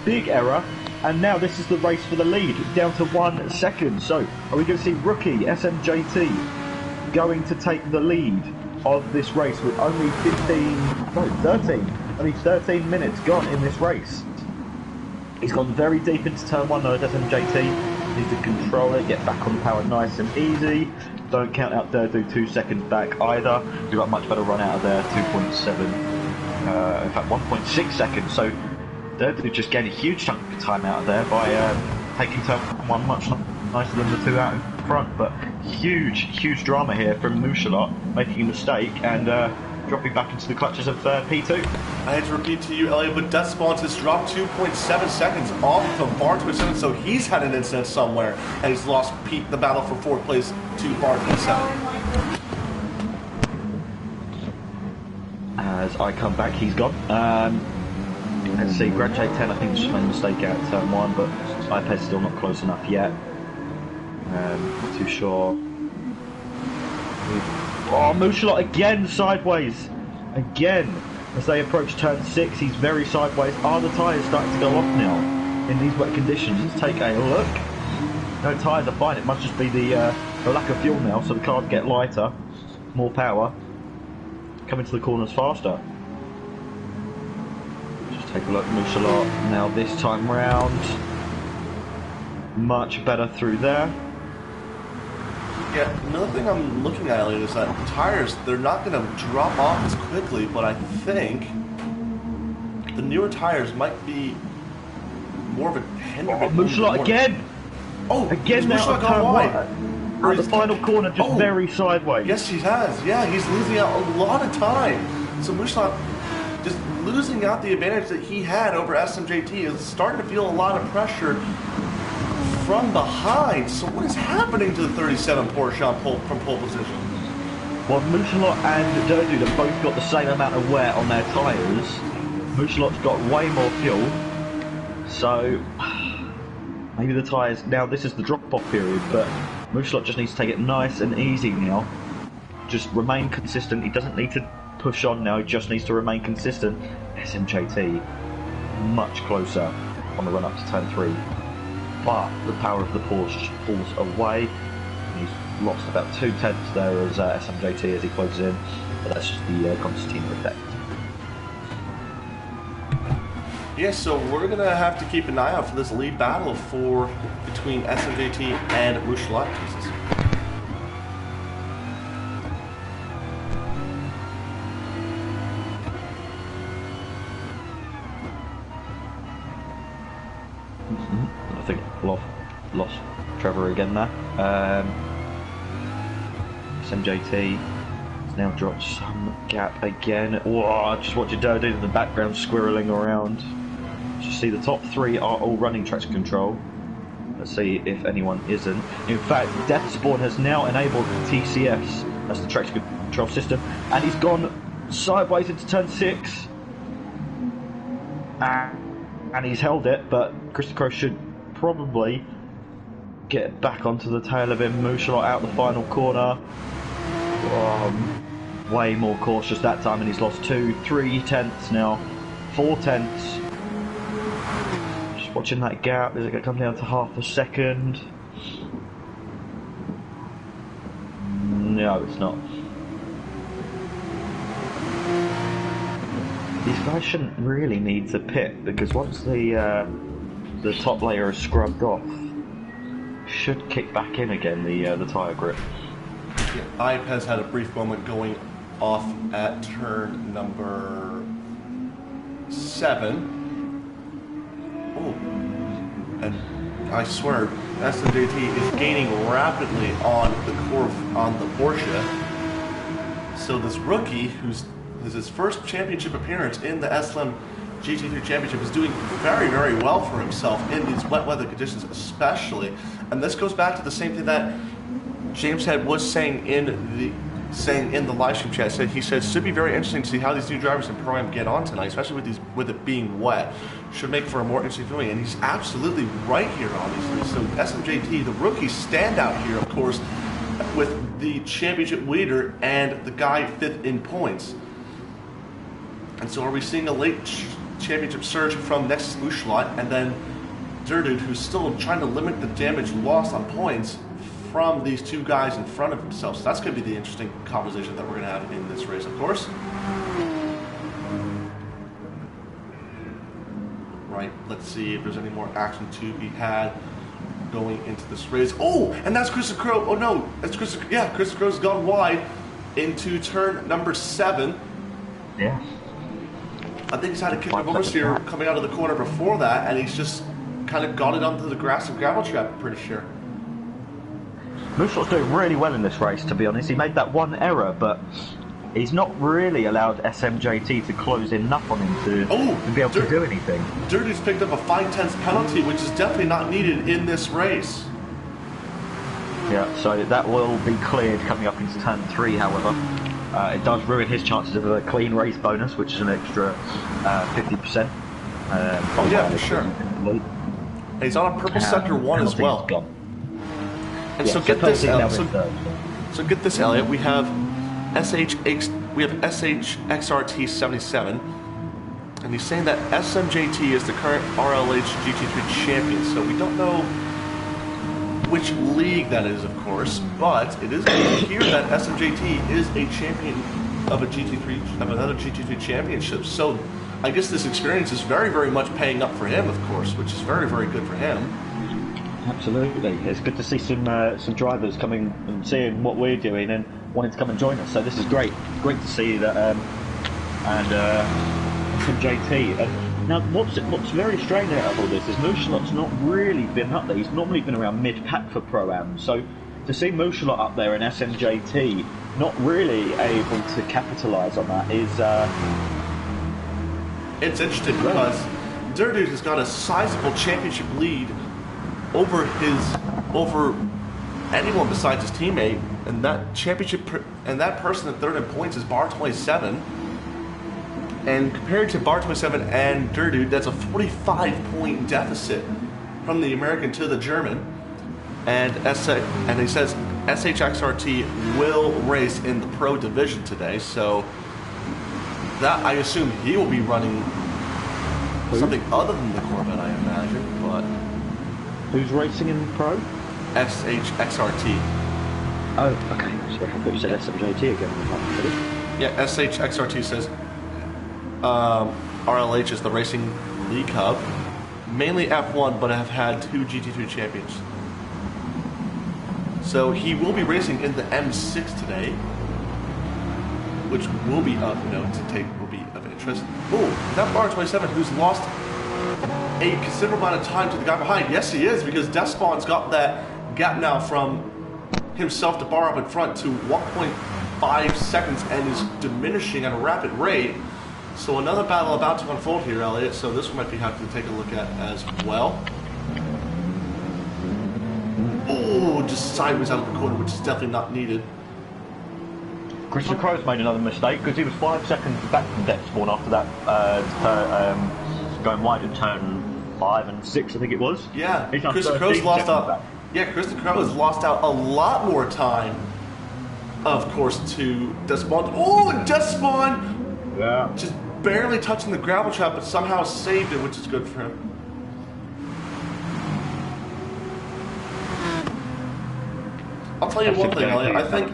big error, and now this is the race for the lead, down to 1 second. So, are we going to see rookie SMJT going to take the lead of this race with only 13 minutes gone in this race? He's gone very deep into turn 1 though, SMJT. Needs to control it, get back on the power nice and easy. Don't count out Durdu 2 seconds back either. We've got a much better run out of there, 2.7, in fact 1.6 seconds. So Durdu just gained a huge chunk of time out of there by taking turn 1 much nicer than the 2 out in front. But huge drama here from Mouchelot, making a mistake and dropping back into the clutches of P2. I had to repeat to you, Elliot, but Death Spawn has dropped 2.7 seconds off of Bar 27, so he's had an incident somewhere, and he's lost the battle for 4th place to Bar 27. As I come back, he's gone. Let's see, Grand J10 I think just made a mistake out of turn 1, but iPad's still not close enough yet. Not too sure. Oh, Mouchelot again sideways. Again. As they approach turn 6, he's very sideways. Are the tyres starting to go off now in these wet conditions? Let's take a look. No, tyres are fine. It must just be the lack of fuel now, so the cars get lighter, more power, coming to the corners faster. Just take a look, Mouchelot. Now this time round, much better through there. Yeah, another thing I'm looking at, Elliot, is that the tires, they're not going to drop off as quickly, but I think the newer tires might be more of a hindrance. Oh, Mouchelot again! Oh, again now Mouchelot gone wide? At the final corner, just very sideways. Yes, he has. Yeah, he's losing out a lot of time. So Mouchelot just losing out the advantage that he had over SMJT is starting to feel a lot of pressure from behind. So what is happening to the 37 Porsche from pole position? Well, Mouchelot and Durdu have both got the same amount of wear on their tyres. Mouchelot's got way more fuel, so maybe the tyres, now this is the drop-off period, but Mouchelot just needs to take it nice and easy now. Just remain consistent. He doesn't need to push on now, he just needs to remain consistent. SMJT much closer on the run up to turn 3. But the power of the Porsche falls away. He's lost about 2/10 there as SMJT as he closes in, but that's just the Constantino effect. Yeah, so we're going to have to keep an eye out for this lead battle between SMJT and Mouchelot. I think lost Trevor again there. SMJT has now dropped some gap again. Whoa, just watch Dodo in the background squirreling around. You see the top three are all running traction control. Let's see if anyone isn't. In fact, Deathspawn has now enabled TCS as the traction control system, and he's gone sideways into turn 6. And he's held it, but Christopher Crowe should probably get back onto the tail of him. Mooshalot out the final corner. Way more cautious that time, and he's lost 2-3 tenths now. 4 tenths. Just watching that gap. Is it going to come down to half a second? No, it's not. These guys shouldn't really need to pit, because once the top layer is scrubbed off, should kick back in again the tyre grip. Yeah, Ive has had a brief moment going off at turn number 7. Oh, and I swear, SMJT is gaining rapidly on the Porsche. So this rookie, who's his first championship appearance in the SLM GT3 Championship, is doing very, very well for himself in these wet weather conditions especially. And this goes back to the same thing that James Head was saying in the live stream chat. He said it should be very interesting to see how these new drivers in Pro-Am get on tonight, especially with it being wet. Should make for a more interesting viewing, and he's absolutely right here, obviously. So SMJT, the rookie standout here, of course, with the championship leader and the guy 5th in points. And so are we seeing a late championship surge from Nexus Mooshalot, and then Durdud, who's still trying to limit the damage lost on points from these two guys in front of himself. So that's going to be the interesting conversation that we're going to have in this race, of course. Right, let's see if there's any more action to be had going into this race. Oh, and that's Christopher Crowe. Oh no, that's Christopher. Yeah, Christopher Crowe's gone wide into turn number 7. Yeah. I think he's had a kick of oversteer coming out of the corner before that, and he's just kind of got it onto the grass and gravel trap, I'm pretty sure. Mooshalot's doing really well in this race, to be honest. He made that one error, but he's not really allowed SMJT to close enough on him to be able to do anything. Dirty's picked up a 5/10 penalty, which is definitely not needed in this race. Yeah, so that will be cleared coming up into turn 3, however. It does ruin his chances of a clean race bonus, which is an extra 50%. Oh yeah, for sure. And he's on a purple sector 1 as well. Gone. And so get this, so get this, Elliot. We have SHXRT 77, and he's saying that SMJT is the current RLH GT3 champion. So we don't know which league that is, of course, but it is good to hear that SMJT is a champion of another GT3 championship. So I guess this experience is very, very much paying up for him, of course, which is very, very good for him. Absolutely, it's good to see some drivers coming and seeing what we're doing and wanting to come and join us. So this is great to see that. From JT. Now, what's very strange out of all this is Mooshalot's not really been up there. He's normally been around mid-pack for Pro-Am. So to see Mooshalot up there in SMJT not really able to capitalise on that is... It's interesting because Durdud has got a sizable championship lead over anyone besides his teammate, and that that person in 3rd in points is Bar 27. And compared to Bar 27 and Durdud, that's a 45-point deficit from the American to the German. And he says SHXRT will race in the Pro Division today, so that I assume he will be running something other than the Corvette, I imagine. But who's racing in Pro? SHXRT. Oh, okay. Sorry, I thought you said SMJT again. Yeah, SHXRT says RLH is the racing league hub, mainly F1, but have had 2 GT3 champions. So he will be racing in the M6 today, which will be will be of interest. Oh, that Bar 27 who's lost a considerable amount of time to the guy behind. Yes, he is, because Despawn's got that gap now from himself to Bar up in front to 1.5 seconds and is diminishing at a rapid rate. So another battle about to unfold here, Elliot. So this one might be happy to take a look at as well. Oh, just sideways out of the corner, which is definitely not needed. Christian Crow's made another mistake because he was 5 seconds back from death spawn after that, going wide at turn 5 and 6, I think it was. Yeah, Christian Crow's lost out. Yeah, Christian Crow has lost out a lot more time, of course, to Despawn. Oh, and Despawn! Yeah. Just barely touching the gravel trap, but somehow saved it, which is good for him. I'll tell you one thing, Elliot. I think.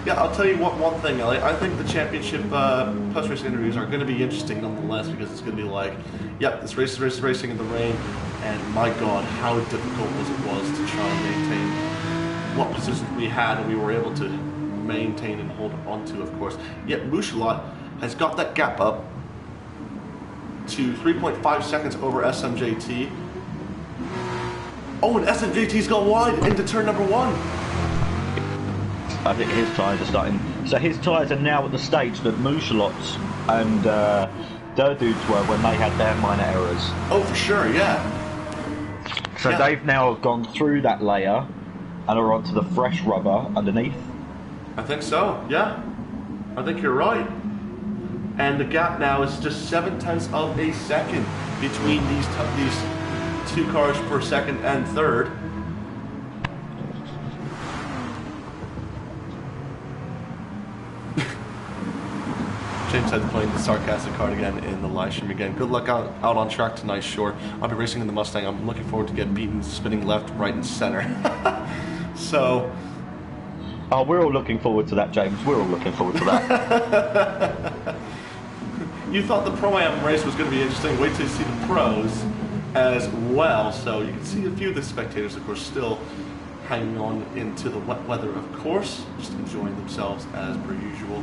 Yeah, I'll tell you one thing, Elliot. I think the championship post-race interviews are going to be interesting nonetheless, because it's going to be like, yep, this race is racing in the rain, and my God, how difficult it was to try and maintain what positions we had, and we were able to maintain and hold on to, of course. Yet Mouchelot has got that gap up to 3.5 seconds over SMJT. Oh, and SMJT's gone wide into turn number 1. I think his tyres are starting. So his tyres are now at the stage that Mouchelot's and Durdude's were when they had their minor errors. Oh, for sure, yeah. So yeah. They've now gone through that layer and are onto the fresh rubber underneath. I think so, yeah. I think you're right. And the gap now is just 0.7 of a second between these 2 cars per second and third. James has playing the sarcastic card again in the live stream again. Good luck out on track tonight, Short. I'll be racing in the Mustang. I'm looking forward to get beaten spinning left, right, and center. So... Oh, we're all looking forward to that, James. We're all looking forward to that. You thought the Pro-Am race was going to be interesting. Wait till you see the pros as well. So you can see a few of the spectators, of course, still hanging on into the wet weather, of course, just enjoying themselves as per usual.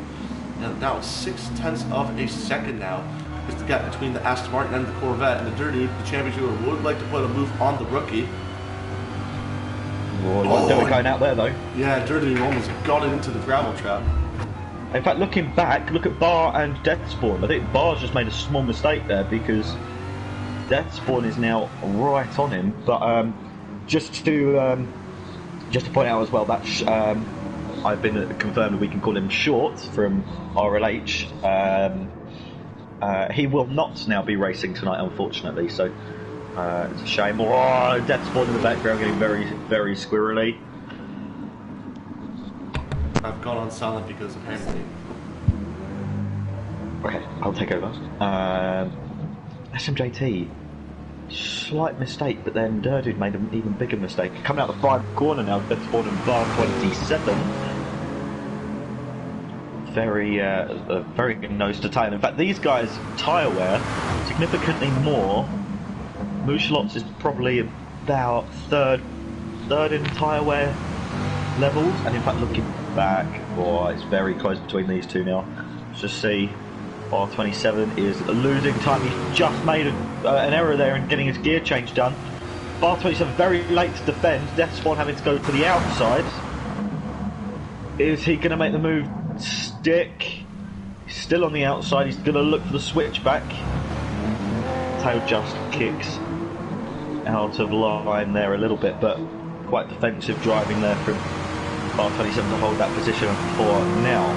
And now it's 0.6 of a second now. It's the gap between the Aston Martin and the Corvette. And the Durdude, the championship, would like to put a move on the rookie. Oh, do it going out there though. Yeah, Durdude almost got it into the gravel trap. In fact, looking back, look at Bar and Deathspawn. I think Bar's just made a small mistake there because Deathspawn is now right on him. But just to point out as well that I've been confirmed that we can call him Short from RLH. He will not now be racing tonight, unfortunately. So it's a shame. Oh, Deathspawn in the background getting very, very squirrely. I've gone on silent because apparently. Okay, I'll take over. SMJT, slight mistake, but then Durdude made an even bigger mistake. Coming out the 5 corner now, Deathspawn in bar 27. Very nose to tail. In fact, these guys' tyre wear significantly more. Mouchelot's is probably about third in tyre wear levels, and in fact, looking back, it's very close between these two now. Let's just see. Bar 27 is losing time. He's just made an error there in getting his gear change done. Bar 27 very late to defend. Deathspawn having to go to the outside. Is he going to make the move stick? He's still on the outside. He's going to look for the switchback. Tail just kicks out of line there a little bit, but quite defensive driving there from Bar 27 to hold that position for now.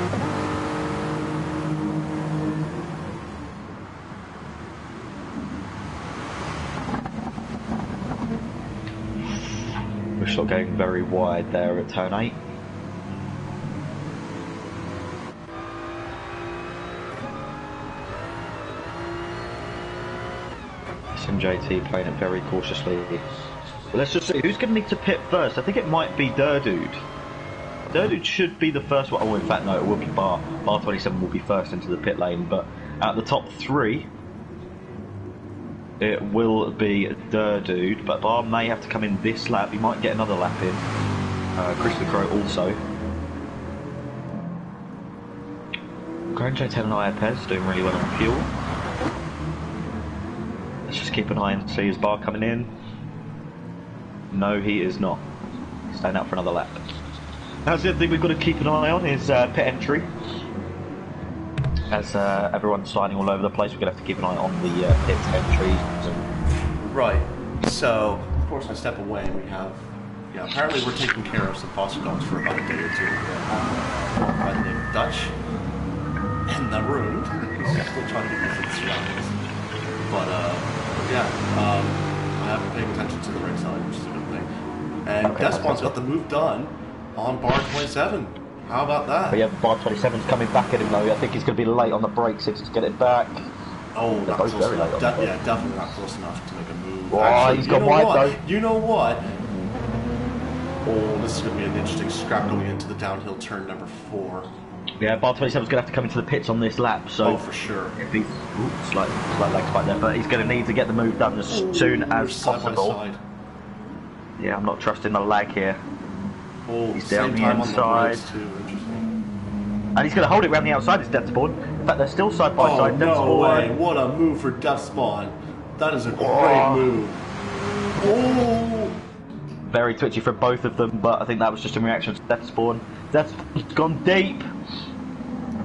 Mouchelot going very wide there at turn 8. SMJT playing it very cautiously. But let's just see who's going to need to pit first. I think it might be Durdude. Durdude should be the first one. Oh, in fact, no, it will be Bar. Bar 27 will be first into the pit lane. But out of the top 3, it will be Durdude. But Bar may have to come in this lap. He might get another lap in. Christopher Crow also. Grand J10 and Iapez doing really well on fuel. Let's just keep an eye and see his bar coming in. No, he is not. He's staying out for another lap. Now the other thing we've got to keep an eye on is pit entry. As everyone's sliding all over the place, we're going to have to keep an eye on the pit entries. Right. So, of course, I step away and we have... Yeah, apparently we're taking care of some foster dogs for about a day or two. By the name of Dutch in the room. He's still trying to get used to the surroundings. But, I haven't paid attention to the right side, which is a good thing. And Okay, Despawn's got the move done on bar 27. How about that? But yeah, bar 27's coming back at him though. I think he's going to be late on the brakes to get it back. Oh, They're not both close very enough. late on the Yeah, definitely not close enough to make a move. Oh, Actually, he's gone wide though. You know what? Oh, this is going to be an interesting scrap going into the downhill turn number 4. Yeah, bar 27's going to have to come into the pits on this lap. So oh, for sure. If he's slight leg spike there, but he's going to need to get the move done as soon as possible. Side. Yeah, I'm not trusting the lag here. Oh, He's down the time inside. on the brakes too. Interesting. And he's going to hold it around the outside, it's Death Spawn. In fact, they're still side by side. Death no Spawn. way. What a move for Death Spawn. That is a great move. Oh! Very twitchy from both of them, but I think that was just in reaction to Death Spawn. Death Spawn's gone deep.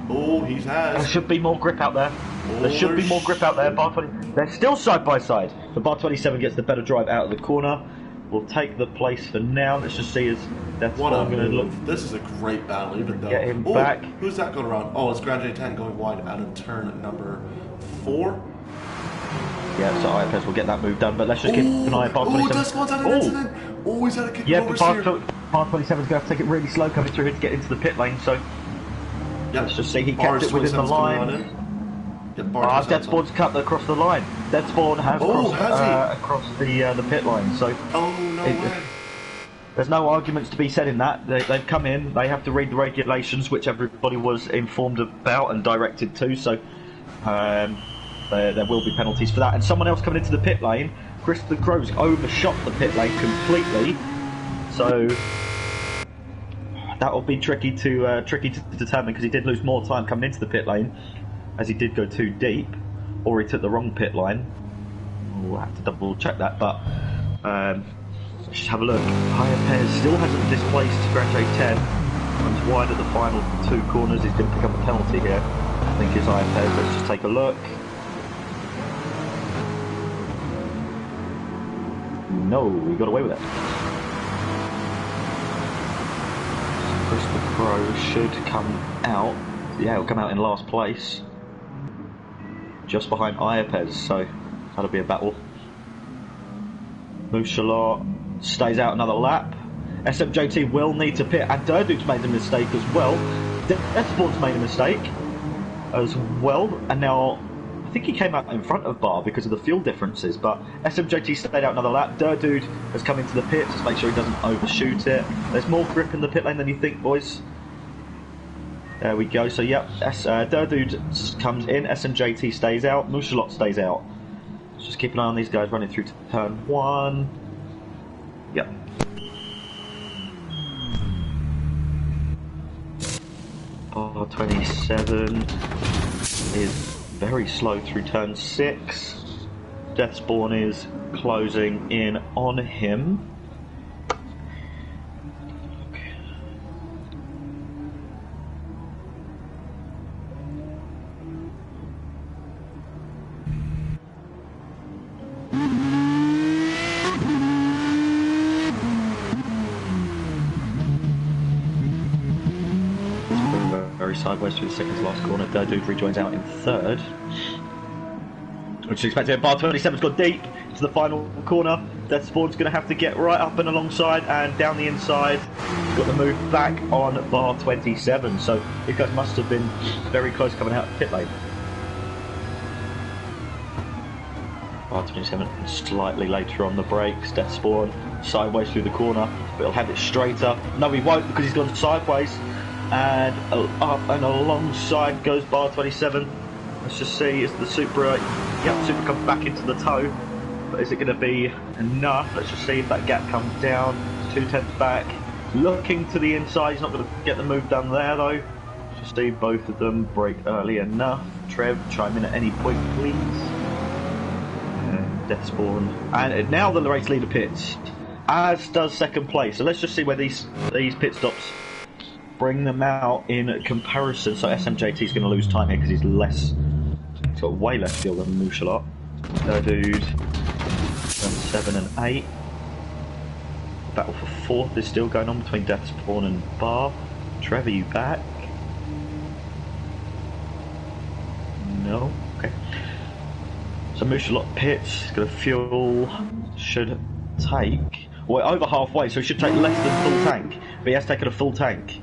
Oh, he has. There should be more grip out there. There should be more grip out there. Bar 20. They're still side by side. The bar 27 gets the better drive out of the corner. We'll take the place for now. Let's just see as Death Spawn going to look. This is a great battle, even though. Get him back. Who's that going around? Oh, it's Grand J10 going wide out of turn number 4. Yeah, so IFS will get that move done, but let's just keep an eye on bar 27. Oh, Death Spawn's had an incident. Oh, he's had a kick. Yeah, but bar 27's going to have to take it really slow coming through here to get into the pit lane, so. Yep. Let's just see, he kept it within the line. Death Spawn's cut across the line. Death Spawn has crossed across the pit line, so... Oh, no way. There's no arguments to be said in that. They've come in, they have to read the regulations, which everybody was informed about and directed to, so... there will be penalties for that. And someone else coming into the pit lane, Chris the Crow's overshot the pit lane completely, so... That will be tricky to determine because he did lose more time coming into the pit lane, as he did go too deep, or he took the wrong pit line. We'll have to double check that, but let's just have a look. Higher Pairs still hasn't displaced Grand J10. Runs wide at the final 2 corners. He's going to pick up a penalty here. I think it's Higher Pairs. Let's just take a look. No, we got away with it. Chris the Crow should come out. Yeah, he'll come out in last place. Just behind Iapez, so that'll be a battle. Mushalot stays out another lap. SMJT will need to pit, and Durdu's made a mistake as well. Deathsport's made a mistake as well, and now I think he came out in front of Bar because of the fuel differences, but SMJT stayed out another lap. Durdude has come into the pit to make sure he doesn't overshoot it. There's more grip in the pit lane than you think, boys. There we go. So, yep, Durdude comes in, SMJT stays out, Mushalot stays out. Let's just keep an eye on these guys running through to turn 1. Yep. Bar 27 is very slow through turn 6. Deathspawn is closing in on him. Very sideways through the second to last corner. Durdude rejoins out in 3rd. Which is expected. Bar 27's gone deep to the final corner. Deathspawn's going to have to get right up and alongside and down the inside. He's got the move back on bar 27. So these guys must have been very close coming out of the pit lane. Bar 27 slightly later on the brakes. Deathspawn sideways through the corner, but he'll have it straighter. No, he won't because he's gone sideways. And up and alongside goes bar 27. Let's just see, is the Supra, yep, Supra comes back into the toe, but is it going to be enough? Let's just see if that gap comes down, 2/10 back, looking to the inside. He's not going to get the move done there though. Let's just see both of them brake early enough. Trev, chime in at any point please. And Death Spawn. And now the race leader pits, as does second place. So let's just see where these pit stops bring them out in comparison. So SMJT is going to lose time here because he's got way less fuel than Mushalot. Dude, 7 and 8. Battle for 4th is still going on between Death Spawn and Bar. Trevor, you back? No? Okay. So Mushalot pits, got a fuel, should take, well, over halfway, so he should take less than full tank, but he has taken a full tank.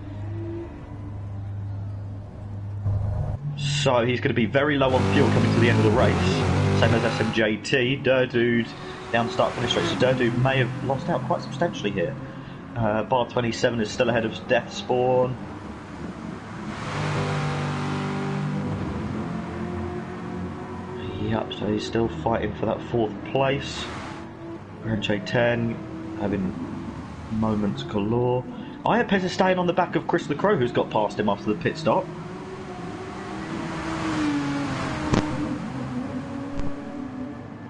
So he's going to be very low on fuel coming to the end of the race. Same as SMJT. Durdude down start finish race. So Durdude may have lost out quite substantially here. Bar 27 is still ahead of Death Spawn. Yep, so he's still fighting for that 4th place. J10 having moments galore. Iapez is staying on the back of Chris the Crow, who's got past him after the pit stop.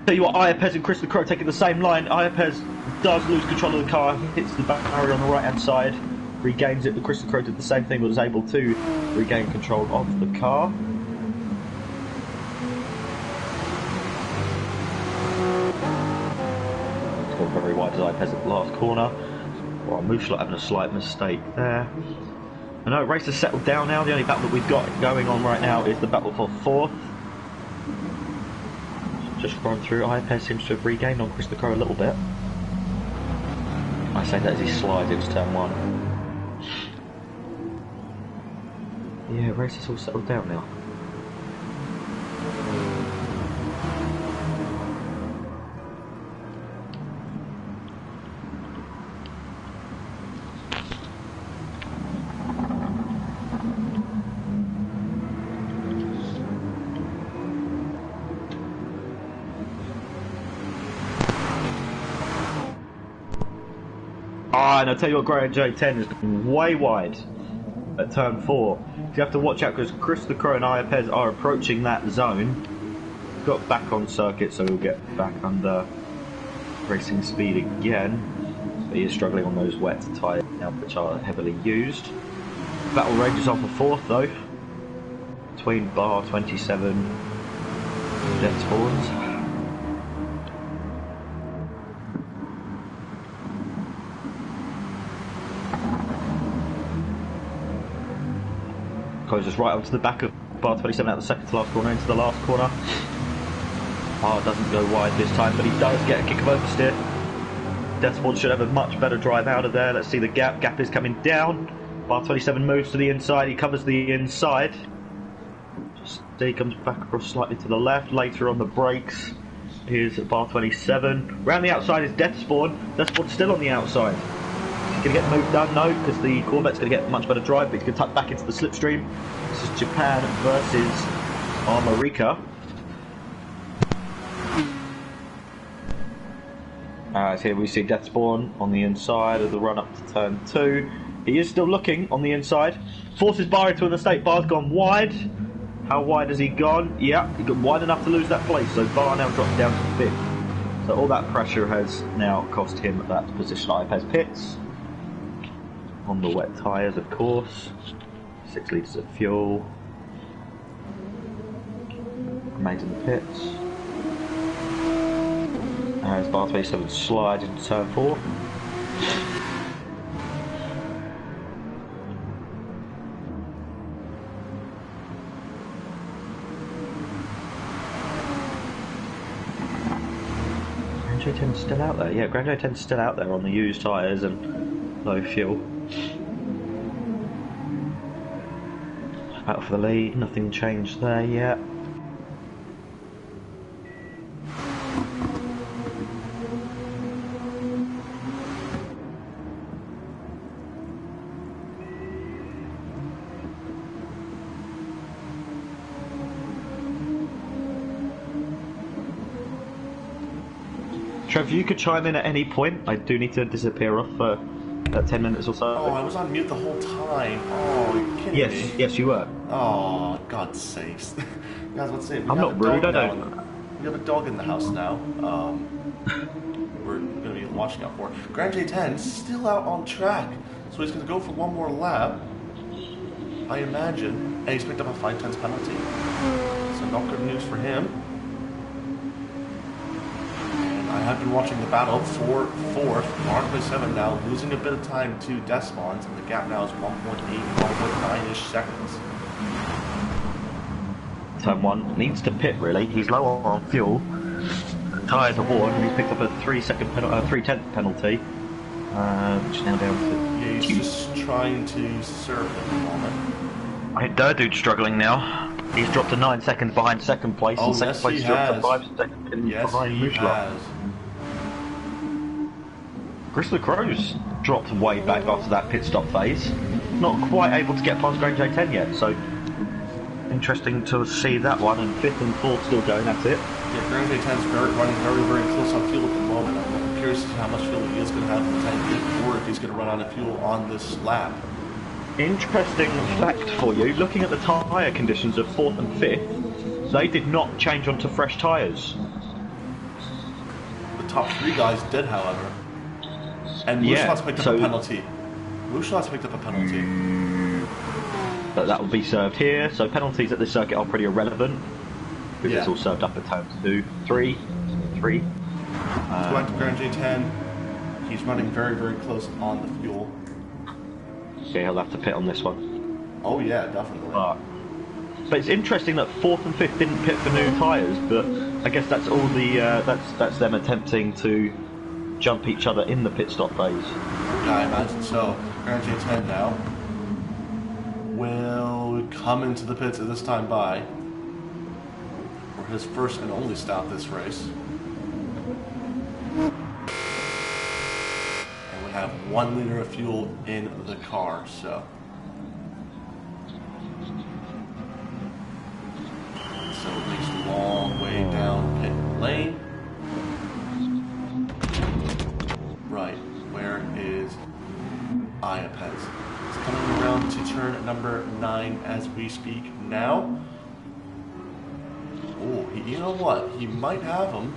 Tell you what, Iapez and Chris the Crow taking the same line. Iapez does lose control of the car, hits the barrier on the right hand side, regains it, but Chris the Crow did the same thing, but was able to regain control of the car. It's gone very wide as Iapez at the last corner. Well, Mushalot having a slight mistake there. I know race has settled down now. The only battle that we've got going on right now is the battle for 4th. Just run through. Iapez seems to have regained on Chris the Crow a little bit. I say that as he slides into turn 1. Yeah, race has all settled down now. And I'll tell you what, Grey J10 is way wide at turn 4. You have to watch out because Chris the Crow and Iapez are approaching that zone. He's got back on circuit, so he'll get back under racing speed again. But he is struggling on those wet tyres now, which are heavily used. Battle rages on for 4th though, between Bar 27 and Death Spawns. Closes right onto the back of Bar 27 out the second to last corner into the last corner. Bar doesn't go wide this time, but he does get a kick of oversteer. Death Spawn should have a much better drive out of there. Let's see the gap. Gap is coming down. Bar 27 moves to the inside. He covers the inside. Just he comes back across slightly to the left. Later on the brakes is Bar 27. Round the outside is Death Spawn. Death Spawn still on the outside. Going to get moved done? No, because the Corvette's going to get much better drive, but he's going to tuck back into the slipstream. This is Japan versus Armorica. So here we see Death Spawn on the inside of the run up to turn 2. He is still looking on the inside. Forces Bar into a mistake. Bar's gone wide. How wide has he gone? Yeah, he got wide enough to lose that place, so Bar now drops down to 5th. So all that pressure has now cost him that position. Iapez pits. On the wet tyres, of course. 6 litres of fuel. Remains in the pits. As Bar 27 slides into turn 4. Grand J10's still out there. Yeah, Grand J10's still out there on the used tyres and low fuel. Battle for the lead, nothing changed there yet. Trev, you could chime in at any point. I do need to disappear off for 10 minutes or so. Oh, I was on mute the whole time. Oh, you're kidding me. Yes, you were. Oh, God's sakes. I was about to say, I'm not rude, I don't. we have a dog in the house now. We're going to be watching out for. Grand J10 is still out on track, so he's going to go for one more lap, I imagine. And he's picked up a 5/10 penalty, so not good news for him. And I have been watching the battle for fourth. Mark 7 now losing a bit of time to Despons, and the gap now is 1.8, 1.9-ish seconds. Turn 1 needs to pit really. He's low on fuel. Tyres are worn, and he's picked up a 3/10 penalty. Which is now down to. Yeah, he's just trying to serve at the moment. I think Durdude's struggling now. He's dropped to 9 seconds behind second place, and second place dropped to 5 seconds behind Mouchla. Grizzly Crow's dropped way back after that pit stop phase. Not quite able to get past Grand J10 yet, so interesting to see that one, and 5th and 4th still going at it. Yeah, Grand J10's running very, very close on fuel at the moment. I'm curious to see how much fuel he is going to have in the tank, or if he's going to run out of fuel on this lap. Interesting fact for you, looking at the tyre conditions of 4th and 5th, they did not change onto fresh tyres. The top 3 guys did, however. And Mouchlat's picked up a penalty. Mouchlat's picked up a penalty. But that will be served here, so penalties at this circuit are pretty irrelevant. Because it's all served up at turn 2, 3. Going to Grand J10. He's running very, very close on the fuel. Yeah, he'll have to pit on this one. Oh yeah, definitely. But it's interesting that 4th and 5th didn't pit for new tyres, but I guess that's all the that's them attempting to jump each other in the pit stop phase. Yeah, I imagine so. Grand J10 now will come into the pits at this time by for his first and only stop this race. And we have 1 liter of fuel in the car, so it takes a long way down pit lane. Right, where is Iapez? It's coming around to turn number 9 as we speak now. Oh, you know what? He might have him.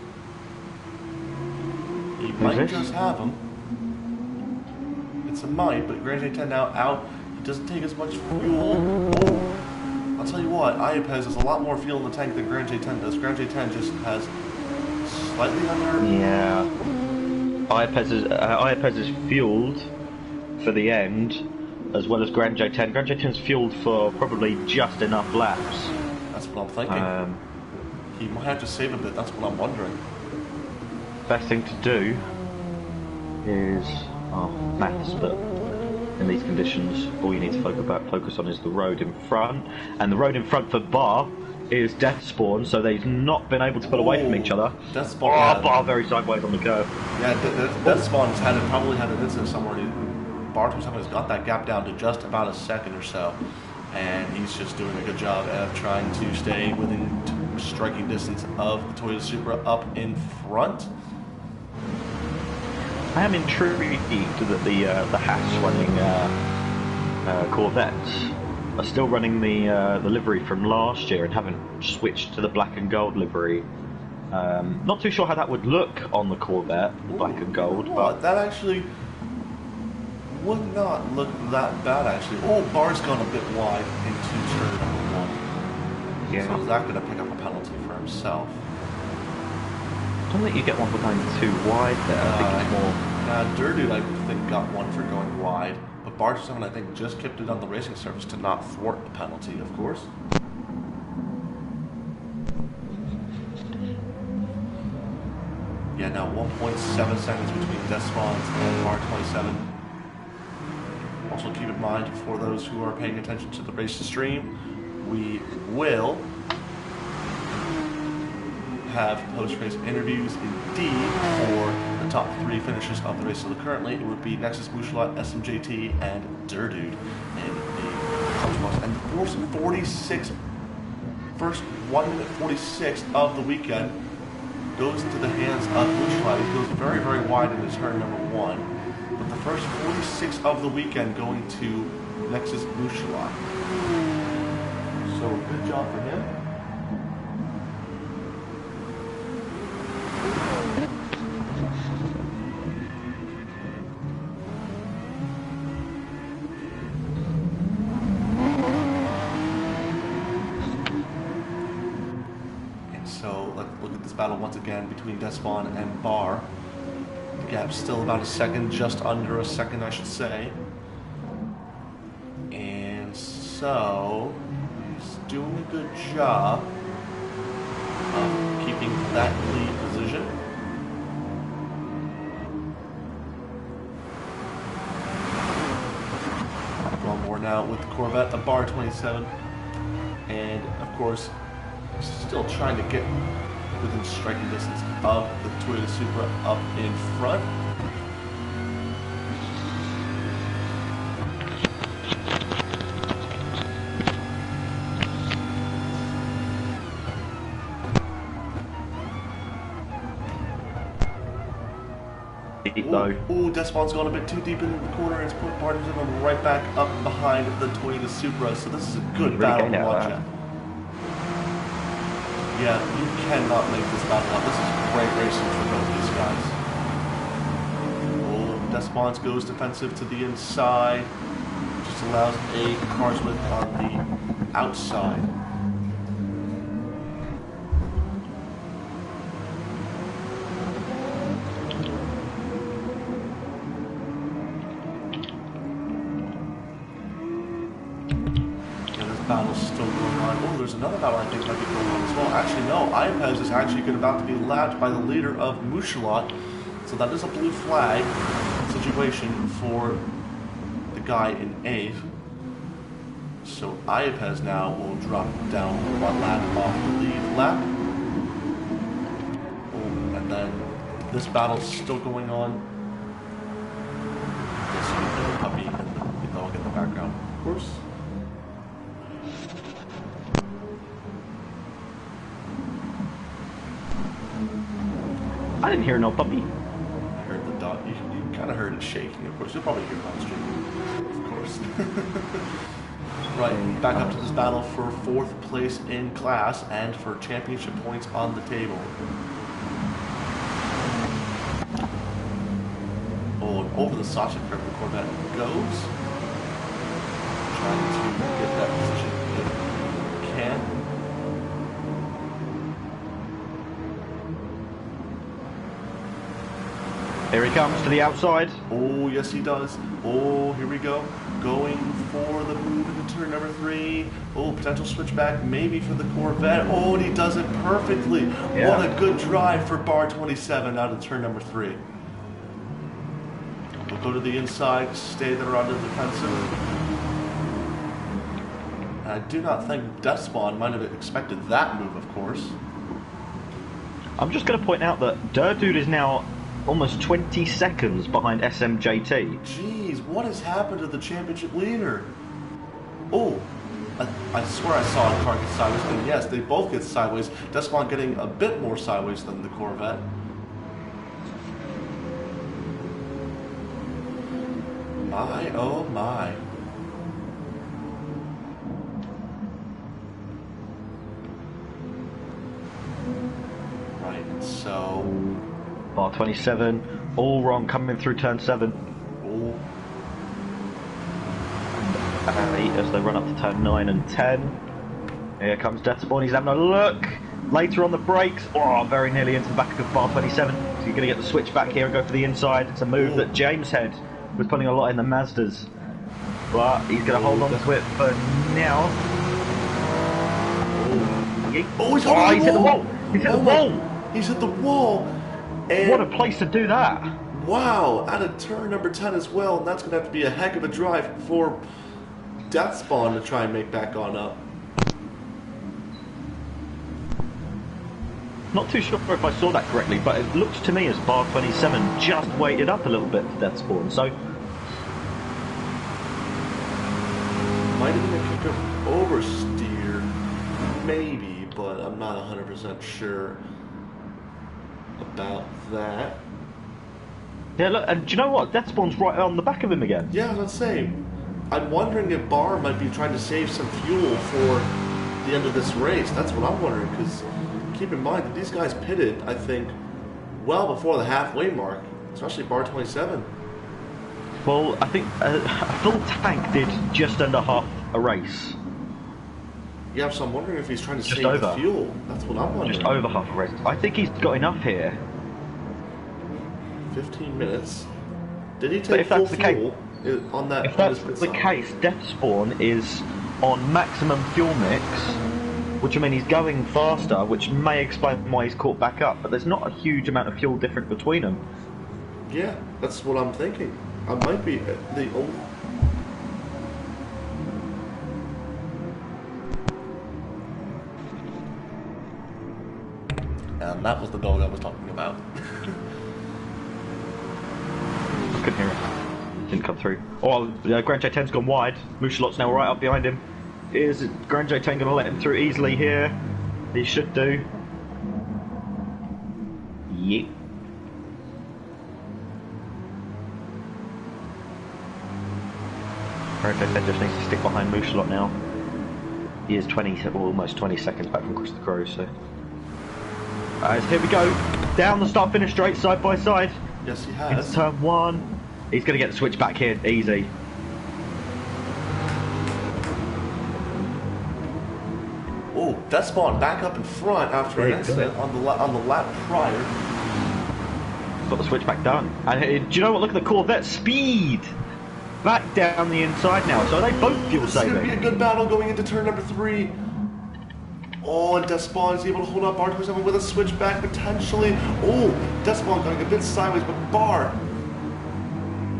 He might just have him. It's a might, but Grand J10 now out. He doesn't take as much fuel. Oh, I'll tell you what, Iapez has a lot more fuel in the tank than Grand J10 does. Grand J10 just has slightly under. Yeah. Iapez is fueled for the end, as well as Grand J10. Grand J10's fueled for probably just enough laps. That's what I'm thinking. He might have to save a bit, that's what I'm wondering. Best thing to do is maths, but in these conditions all you need to focus on is the road in front, and the road in front for Bar is Death Spawn, so they've not been able to pull away from each other. Death Spawn, Bar very sideways on the curve. Yeah, Death Spawn's probably had an incident somewhere. Bar 27 has got that gap down to just about a second or so, and he's just doing a good job of trying to stay within striking distance of the Toyota Supra up in front. I am intrigued that the Haas running Corvettes are still running the livery from last year and haven't switched to the black and gold livery. Not too sure how that would look on the Corvette, the black and gold. But that actually would not look that bad, actually. Oh, Bar's gone a bit wide into turn number 1. Yeah. So is that going to pick up a penalty for himself? I don't think you get one for going too wide there. I think it's more. Durdude, I think, got one for going wide, but Bar 7, I think, just kept it on the racing surface to not thwart the penalty, of course. Yeah, now 1.7 seconds between Despons and Bar 27. Also, keep in mind, for those who are paying attention to the race stream, we will have post-race interviews indeed for the top 3 finishers of the race. So currently it would be Nexus, Mouchla, SMJT, and Durdude in the clutch. And the first 1 minute 46 of the weekend goes into the hands of Mouchla. He goes very, very wide in his turn number 1. But the first 46 of the weekend going to Nexus Mouchla. So good job for him. So let's look at this battle once again between Despon and Bar. The gap's still about a second, just under a second, I should say. And so he's doing a good job of keeping that lead position. One more now with the Corvette, a Bar 27. And of course, still trying to get within striking distance of the Toyota Supra up in front. Ooh, Despon's gone a bit too deep in the corner and it's put Barton right back up behind the Toyota Supra. So this is a good battle to watch at. Yeah, you cannot make this battle up. This is great racing for both these guys. Oh, Despons goes defensive to the inside. Just allows a Carsmith on the outside. Battle's still going on. Oh, there's another battle I think might be going on as well. Actually, no. Iapez is actually about to be lapped by the leader of Mouchelot. So that is a blue flag situation for the guy in 8th. So Iapez now will drop down one lap off the lead lap. Oh, and then this battle's still going on. Yes, the puppy and the dog in the background, of course. I didn't hear no puppy. I heard the dog. You kind of heard it shaking, of course. You'll probably hear it on stream, of course. Right, back up to this battle for 4th place in class and for championship points on the table. Oh, and over the Sasha curve, the Corvette goes. Trying to get that position if he can. Here he comes to the outside. Oh, yes he does. Oh, here we go. Going for the move into turn number 3. Oh, potential switchback maybe for the Corvette. Oh, and he does it perfectly. Yeah. What a good drive for Bar 27 out of turn number 3. We'll go to the inside, stay there on the defensive. I do not think Despon might have expected that move, of course. I'm just going to point out that Durdude is now almost 20 seconds behind SMJT. Jeez, what has happened to the championship leader? Oh, I swear I saw a car get sideways, and yes, they both get sideways. Despon getting a bit more sideways than the Corvette. My, oh my. Right, so... Bar 27, all wrong coming through turn 7. Oh. And 8 as they run up to turn 9 and 10. Here comes Despon, he's having a look. Later on the brakes, oh, very nearly into the back of Bar 27. So you're going to get the switch back here and go for the inside. It's a move that James Head was putting a lot in the Mazdas. But he's going to hold on to it for now. Oh, he's hit the wall! He's hit the wall! He's hit the wall! And what a place to do that! Wow, out of turn number 10 as well, and that's going to have to be a heck of a drive for Deathspawn to try and make back on up. Not too sure if I saw that correctly, but it looks to me as Bar 27 just waited up a little bit for Deathspawn, so... Might have been a kick of oversteer, maybe, but I'm not 100% sure about that. Yeah, look, and do you know what? Deathspawn's right on the back of him again. Yeah, I was going to say, I'm wondering if Bar might be trying to save some fuel for the end of this race. That's what I'm wondering, because keep in mind that these guys pitted, I think, well before the halfway mark, especially Bar 27. Well, I think a full tank did just under half a race. Yeah, so I'm wondering if he's trying to Just save over. the fuel. That's what I'm wondering. Just over half a race. I think he's got enough here. 15 minutes. Did he But take if full that's the fuel on that? If that's the case, Death Spawn is on maximum fuel mix, which I mean he's going faster, which may explain why he's caught back up. But there's not a huge amount of fuel difference between them. Yeah, that's what I'm thinking. I might be the only. And that was the dog I was talking about. I couldn't hear it. Didn't come through. Oh, Grand J10's gone wide. Mouchalot's now right up behind him. Is Grand J10 going to let him through easily here? He should do. Yep. Grand J10 just needs to stick behind Mouchalot now. He is 20, or almost 20 seconds back from Chris the Crow, so. Here we go. Down the start-finish straight, side by side. Yes, he has. It's turn one. He's going to get the switch back here, easy. Oh, Death Spawn back up in front after an accident on the lap prior. Got the switch back done. And do you know what? Look at the Corvette speed. Back down the inside now. So are they both fuel saving? This is going to be a good battle going into turn number 3. Oh, and Death Spawn is able to hold up Bar 27 with a switchback potentially. Oh, Death Spawn going a bit sideways, but Bar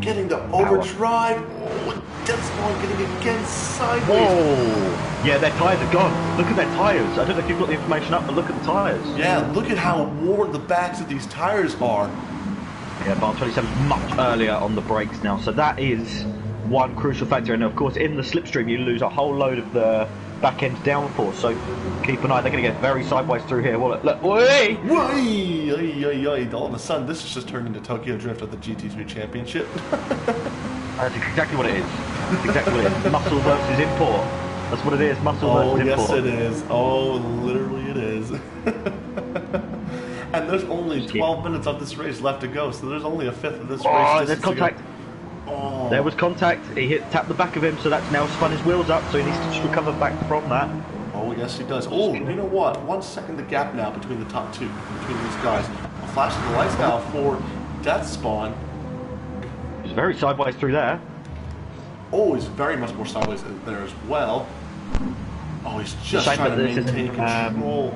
getting the overdrive. Oh, Death Spawn getting again sideways. Whoa! Yeah, their tyres are gone. Look at their tyres. I don't know if you've got the information up, but look at the tyres. Yeah, look at how worn the backs of these tyres are. Yeah, Bar 27 much earlier on the brakes now, so that is one crucial factor. And of course, in the slipstream, you lose a whole load of the back end downforce, so keep an eye. They're going to get very sideways through here. Well, look, whee! All of a sudden, this has just turned into Tokyo Drift at the GT3 Championship. That's exactly what it is. That's exactly what it is. Muscle versus import. That's what it is. Muscle versus import. Oh, yes, it is. Oh, literally, it is. And there's only 12 minutes of this race left to go, so there's only a fifth of this race. Oh, there's contact. Oh. There was contact. He tapped the back of him, so that's now spun his wheels up, so he needs to just recover back from that. Oh, yes, he does. Oh, you know what? 1 second the gap now between the top two, between these guys. Flashing the lights now for Death Spawn. He's very sideways through there. Oh, he's very much more sideways there as well. Oh, he's just trying to maintain control.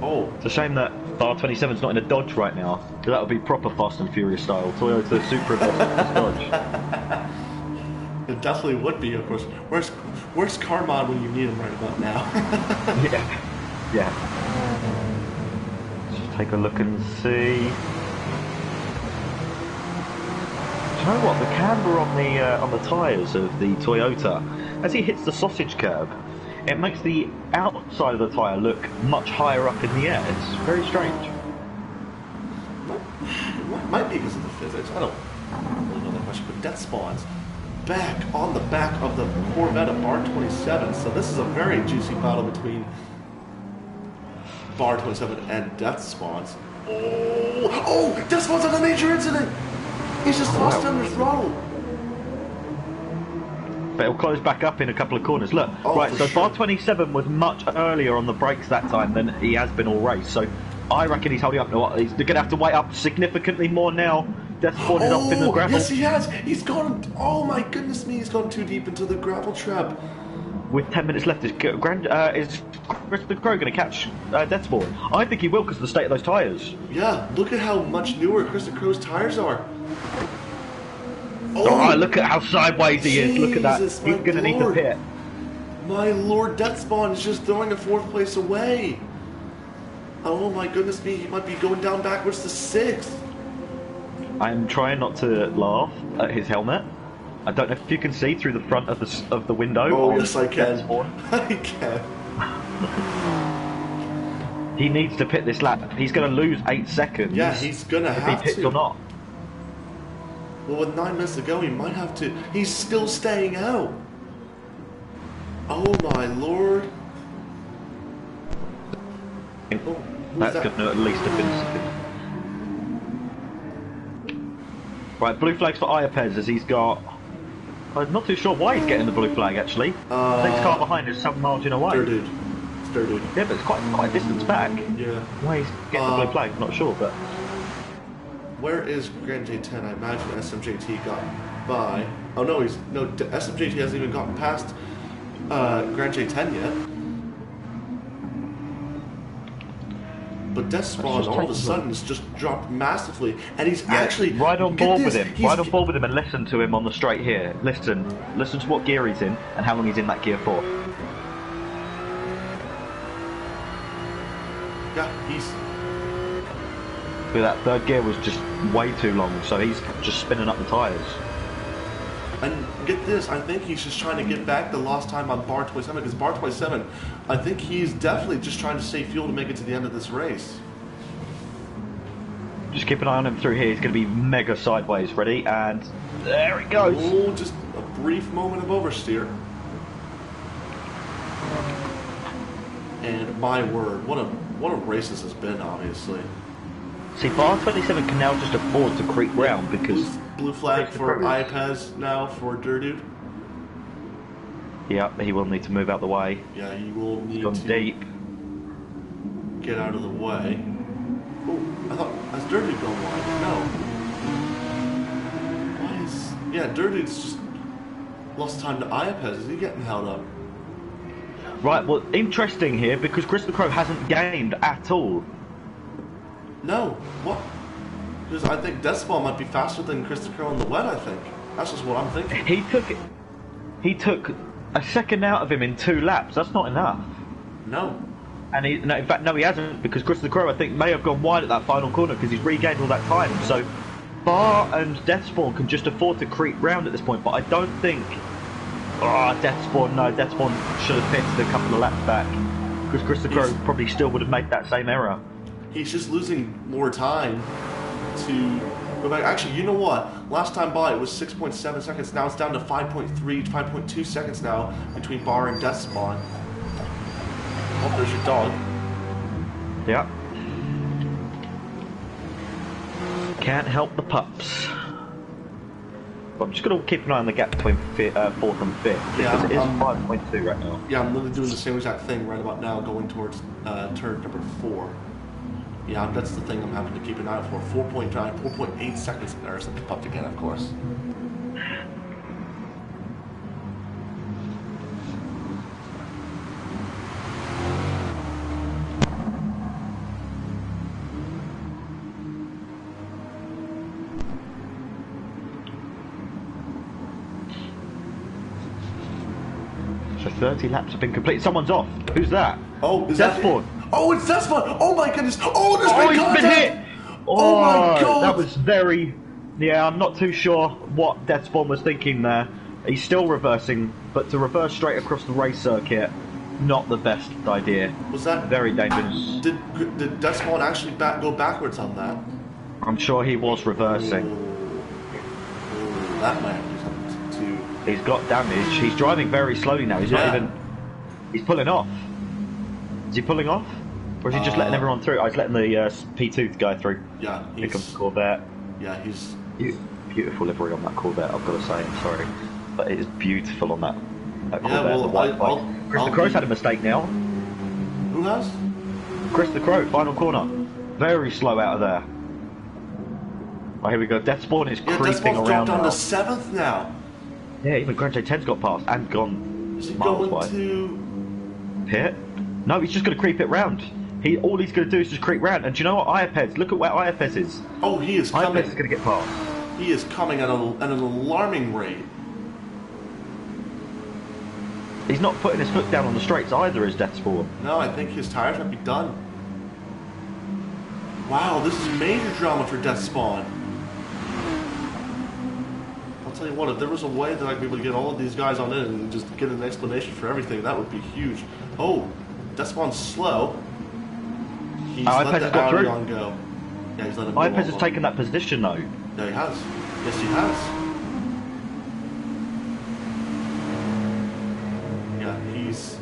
Oh. It's a shame that Bar 27's not in a Dodge right now, because that would be proper Fast and Furious style. Toyota Supra versus Dodge. It definitely would be, of course. Where's Carmon when you need him right about now? Yeah. Just take a look and see. Do you know what? The camber on the tyres of the Toyota, as he hits the sausage curb, it makes the outside of the tyre look much higher up in the air. It's very strange. Might be because of the physics. I don't really know that much. But Death Spawn's back on the back of the Corvette of Bar 27. So this is a very juicy battle between Bar 27 and Death Spawn's. Oh, Death Spawn's had a major incident. He's just lost under throttle. But it'll close back up in a couple of corners. Look, right, so sure. Bar 27 was much earlier on the brakes that time than he has been all race. So I reckon he's holding up. He's going to have to wait up significantly more now. Death Spawn is up in the gravel. Yes, he has. He's gone. Oh my goodness me! He's gone too deep into the gravel trap. With 10 minutes left, is Chris the Crow going to catch Death Spawn? I think he will because of the state of those tyres. Yeah, look at how much newer Chris the Crow's tyres are. Oh, look at how sideways he is. Look at that. He's going to need to pit. My lord, Death Spawn is just throwing a 4th place away. Oh my goodness me, he might be going down backwards to 6th. I'm trying not to laugh at his helmet. I don't know if you can see through the front of the window. Oh yes, I can. I can. He needs to pit this lap. He's going to lose 8 seconds. Yeah, he's going to have to. If he pits or not. Well, with 9 minutes to go, he might have to. He's still staying out. Oh my lord. Oh, that's going to at least have been second. Right, blue flags for Iapez as he's got... I'm not too sure why he's getting the blue flag, actually. The next car behind is some margin away. Dirt dude. It's Dirt dude. Yeah, but it's quite a distance back. Yeah. Why he's getting the blue flag, not sure, but... Where is Grand J10? I imagine SMJT got by. Oh no, SMJT hasn't even gotten past Grand J10 yet. But Death Spawn all of a sudden has just dropped massively, and he's actually right on board with him. Right on board with him, and listen to him on the straight here. Listen to what gear he's in and how long he's in that gear for. Yeah, he's. That third gear was just way too long, so he's just spinning up the tyres. And get this, I think he's just trying to get back the lost time on bar 27, because bar 27, I think he's definitely just trying to save fuel to make it to the end of this race. Just keep an eye on him through here. He's going to be mega sideways. Ready? And there he goes. Oh, just a brief moment of oversteer. And my word, what a race this has been, obviously. See, bar 27 can now just afford to creep round because... Blue flag for Iapez now for Dirt Dude. Yeah, he will need to move out the way. Yeah, he will need to deep. Get out of the way. Oh, I thought, has Dirt Dude gone wide? No. Why is... Yeah, Dirt Dude's just lost time to Iapez. Is he getting held up? Right, well, interesting here because Chris the Crow hasn't gained at all. No, what? Because I think Death Spawn might be faster than Chris the Crow on the wet, I think. That's just what I'm thinking. He took a second out of him in 2 laps. That's not enough. No. And in fact, no, he hasn't, because Chris the Crow, I think, may have gone wide at that final corner because he's regained all that time. So, Bar and Death Spawn can just afford to creep round at this point, but I don't think... Oh, Death Spawn, no, Death Spawn should have pitted a couple of laps back, because Chris the Crow probably still would have made that same error. He's just losing more time to go back. Actually, you know what? Last time by it was 6.7 seconds. Now it's down to 5.3, 5.2 seconds now between Bar and Death Spawn. Oh, there's your dog. Yeah. Can't help the pups. But I'm just going to keep an eye on the gap between 4th and 5th, because it is 5.2 right now. Yeah, I'm literally doing the same exact thing right about now, going towards turn number 4. Yeah, that's the thing I'm having to keep an eye out for. 4.8 seconds. There's the pup again, of course. So 30 laps have been completed. Someone's off. Who's that? Oh, is Death Spawn. Oh, it's Death Spawn. Oh my goodness. Oh, there's been contact. He's been hit. Oh my god. That was very... Yeah, I'm not too sure what Death Spawn was thinking there. He's still reversing, but to reverse straight across the race circuit, not the best idea. Was that... Very dangerous. Did Death Spawn actually go backwards on that? I'm sure he was reversing. Ooh, that might do something too. He's got damage. He's driving very slowly now. He's not even... He's pulling off. Is he pulling off? Or is he just letting everyone through? Oh, he's letting the P2 guy through. Yeah, Here comes the Corvette. Yeah, he's... Beautiful livery on that Corvette, I've got to say. I'm sorry. But it is beautiful on that Corvette. Yeah, well, the white bike. Chris the Crow's had a mistake now. Who has? Chris the Crow, final corner. Very slow out of there. Oh, here we go. Death Spawn is creeping Death Spawn's around dropped now. down to 7th now. Yeah, even Grand J10's got past and gone. Is he miles going wide. to... Pit? No, he's just going to creep it round. All he's going to do is just creep round. And do you know what? Iapez, look at where Iapez is. Oh, he is coming. Iapez is going to get past. He is coming at an alarming rate. He's not putting his foot down on the straights either, is Death Spawn. No, I think his tires might be done. Wow, this is major drama for Death Spawn. I'll tell you what, if there was a way that I'd be able to get all of these guys on in and just get an explanation for everything, that would be huge. Oh, Death Spawn's slow. He's let the Audi on go. Yeah, he's let him go. Iapez has taken that position though. Yeah, he has. Yes, he has. Yeah, he's...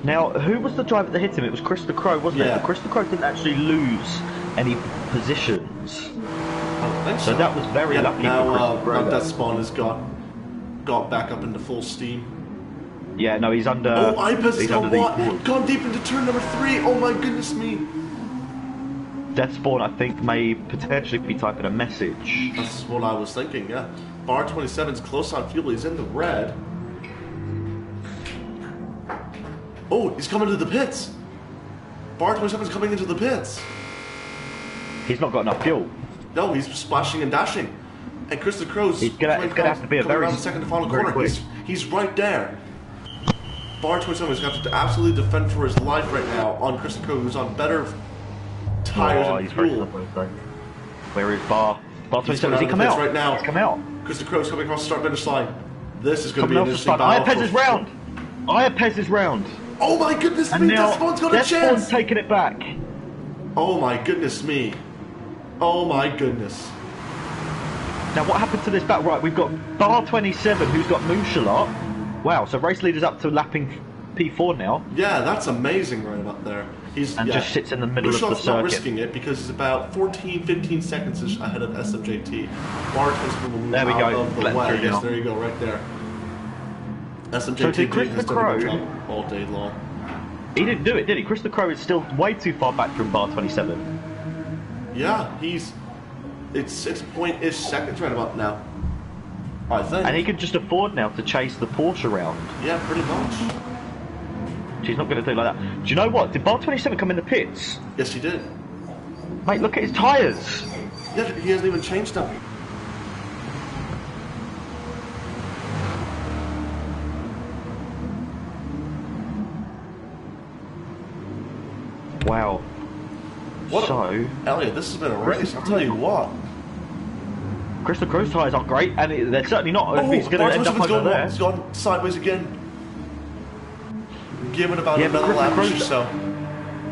Now, who was the driver that hit him? It was Chris the Crow, wasn't it? But Chris the Crow didn't actually lose any positions. I don't think so. So that was very lucky now, for Chris the Crow. Now Death Spawn has got got back up into full steam. Yeah, no, he's under. Oh, Ipez has under gone deep into turn number 3. Oh my goodness me. Deathspawn, I think, may potentially be typing a message. That's what I was thinking, yeah. Bar 27's close on fuel. He's in the red. Oh, he's coming to the pits. Bar 27's coming into the pits. He's not got enough fuel. No, he's splashing and dashing. And Chris the Crow's it's gonna have to be a very around the second to final corner. He's right there. Bar 27 is going to have to absolutely defend for his life right now on Chris the Crow, who's on better tires and fuel. Where is Bar? Bar 27, has he come out? Right now. He's come out. Chris the Crow's coming across the start-finish line. This is going to be an interesting battle. battle. Iapez is round. Iapez is round. Oh my goodness me, Deathspawn's got a chance! Deathspawn's taking it back. Oh my goodness me. Oh my goodness. Now what happened to this battle? Right, we've got Bar 27 who's got Mooshalot. Wow, so race leader's up to lapping P4 now. Yeah, that's amazing right up there. Just sits in the middle of the circuit. Not risking it because he's about 14-15 seconds ahead of SMJT. Bar 27 will move out of the way. Yes, there you go, right there. SMJT has done a good job all day long. He didn't do it, did he? Chris the Crow is still way too far back from Bar 27. Yeah, it's 6-point-ish seconds right about now, I think. And he could just afford now to chase the Porsche around. Yeah, pretty much. She's not going to do like that. Do you know what? Did Bar 27 come in the pits? Yes, he did. Mate, look at his tyres. Yeah, he hasn't even changed them. Wow. Elliot, this has been a race, I'll tell you what. Chris the Crow's tyres aren't great, and they're certainly not. Oh, he's going to end up over there. He's gone sideways again. Give it about another lap or so.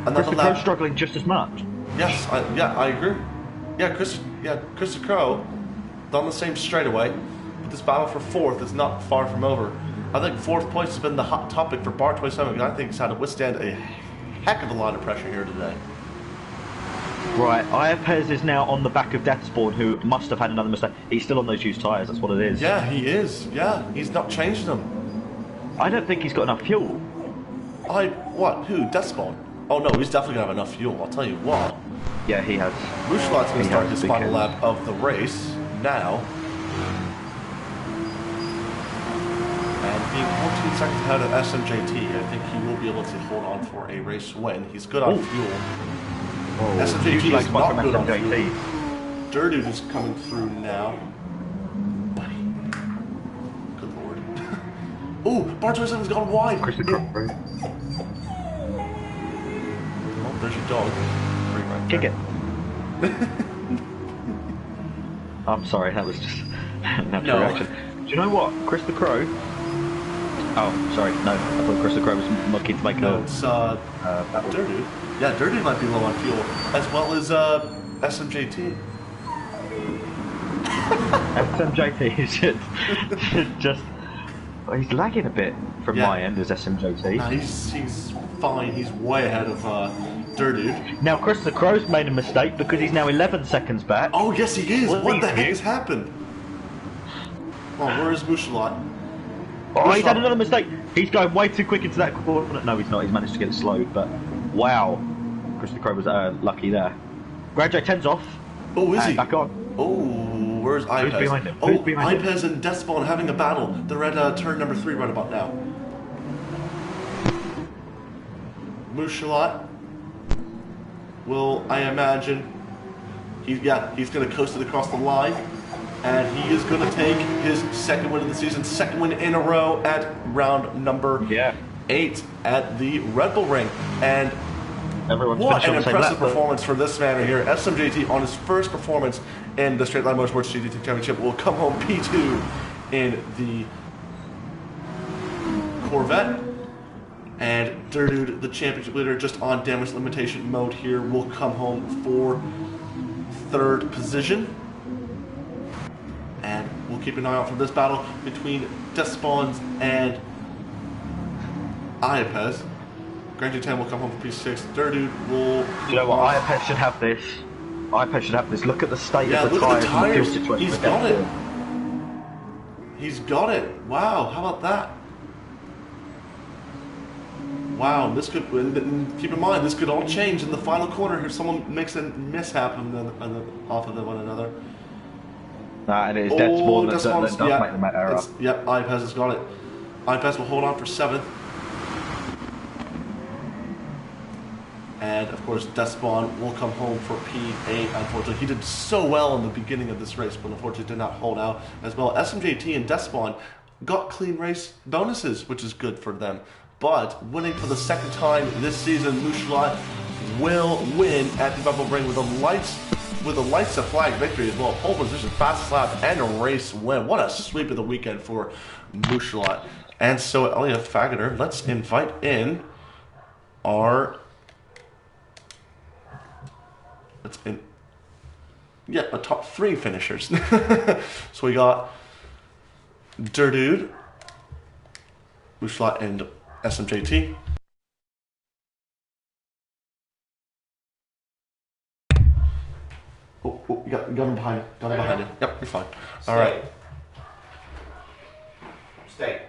Chris the Crow's struggling just as much. Yes, I agree. Yeah, Chris the Crow, on the same straightaway, but this battle for 4th is not far from over. I think 4th place has been the hot topic for Bar 27, because I think he's had to withstand a heck of a lot of pressure here today. Right, Iapez is now on the back of Deathspawn, who must have had another mistake. He's still on those used tyres, that's what it is. Yeah, he is. Yeah, he's not changed them. I don't think he's got enough fuel. Who? Deathspawn? Oh no, he's definitely going to have enough fuel, I'll tell you what. Yeah, he has. Mooshalot's going to start his final lap of the race now. And being 14 seconds ahead of SMJT, I think he will be able to hold on for a race win. He's good on fuel. SMJT is not good on fuel. Dirty is coming through now. Good lord. Oh, Bar 27's gone wide. Chris the Crow. Oh, there's your dog. Right Kick it. I'm sorry, that was just a natural reaction. Do you know what? Chris the Crow. Oh, sorry, no. I thought Chris the Crow was looking to make it's Dirty. Yeah, Dirty might be low on fuel, as well as SMJT. SMJT should just... He's lagging a bit from my end as SMJT. Nah, he's fine. He's way ahead of Dirty. Now, Chris the Crow's made a mistake because he's now 11 seconds back. Oh, yes, he is. What the heck has happened? Oh, where is Mooshalot? Oh, he's had another mistake. He's going way too quick into that corner. No, he's not. He's managed to get it slowed, but wow. Chris the Crow was lucky there. Graduate 10's off. Oh, is he? Back on. Oh, where's Iapez? Who's behind him? Oh, Iapez and Deathspawn having a battle. They're at turn number 3 right about now. Mooshalot will, I imagine, he's going to coast it across the line. And he is going to take his second win of the season, second win in a row at round number 8 at the Red Bull Ring. And what an impressive performance for this man here. SMJT on his first performance in the Straight Line Motorsports GT3 Championship will come home P2 in the Corvette. And Dirdude, the championship leader, just on damage limitation mode here, will come home for 3rd position. And we'll keep an eye out for this battle between Deathspawns and Iapez. Grand G10 will come home for P6. Dirdude will... You know what? Iapez should have this. Iapez should have this. Look at the state of the tyres and the fuel situation. He's got it. He's got it. Wow, how about that? Wow, this could, and keep in mind, this could all change in the final corner if someone makes a mishap off of one another. Nah, and it is Oh, Despot that does yeah, make the error. Yep, Ipez has got it. Ipez will hold on for 7th. And of course, Despon will come home for P8. Unfortunately, he did so well in the beginning of this race, but unfortunately did not hold out as well. SMJT and Despon got clean race bonuses, which is good for them. But winning for the second time this season, Mouchelat will win at the Bubble Ring with a lights to flag victory as well. Pole position, fastest lap, and a race win. What a sweep of the weekend for Mouchelat. And so, Elliot Faggoter, let's invite in our a top 3 finishers. So we got Durdude, Mouchelat, and SMJT. Oh, you got him behind you. Got him behind you. Yep, you're fine. Stay. All right. Stay.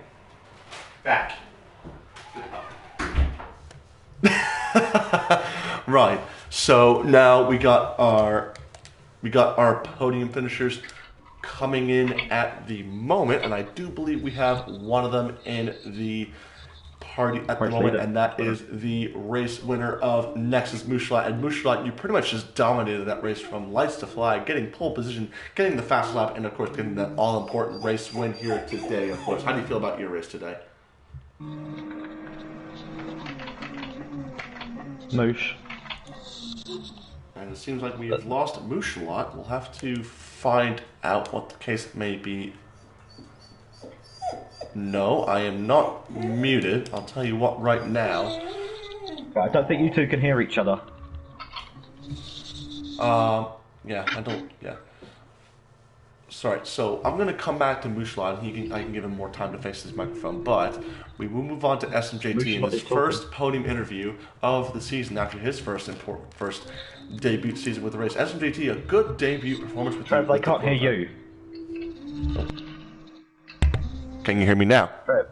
Back. Right. So now we got our podium finishers coming in at the moment, and I do believe we have one of them in the party at the moment, and that is the race winner of Nexus, Mouchelat. And Mouchelat, you pretty much just dominated that race from lights to flag, getting pole position, getting the fast lap, and of course getting that all-important race win here today. Of course, how do you feel about your race today? Moosh. And it seems like we have lost Mouchelat. We'll have to find out what the case may be. No, I am not muted. I'll tell you what right now. I don't think you two can hear each other. Yeah, I don't, yeah. Sorry, so I'm going to come back to Mouchelat, and I can give him more time to face his microphone, but we will move on to SMJT in his first podium interview of the season after his first debut season with the race. SMJT, a good debut performance with Trev, I can't hear you. Can you hear me now? Trev.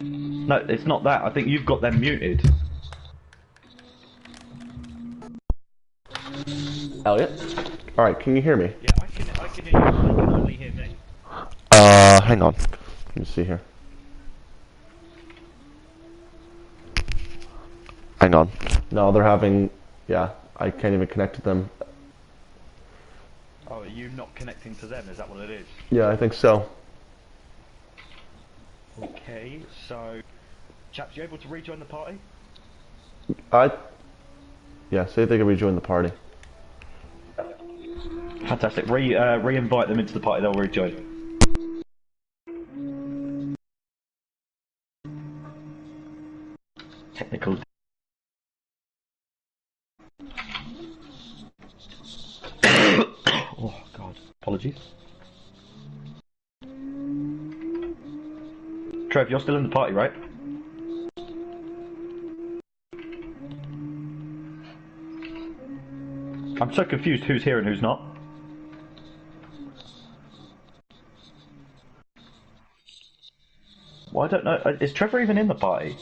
No, it's not that. I think you've got them muted. Elliot? Alright, can you hear me? Yeah, I can hear you. I can only hear me. Hang on. Let me see here. Hang on. No, they're having... Yeah, I can't even connect to them. Oh, are you not connecting to them? Is that what it is? Yeah, I think so. Okay, so... Chaps, you able to rejoin the party? Yeah, see if they can rejoin the party. Fantastic. Re-invite them into the party. They'll rejoin. Technical. Oh God. Apologies. Trev, you're still in the party, right? I'm so confused who's here and who's not. Well, I don't know. Is Trevor even in the party?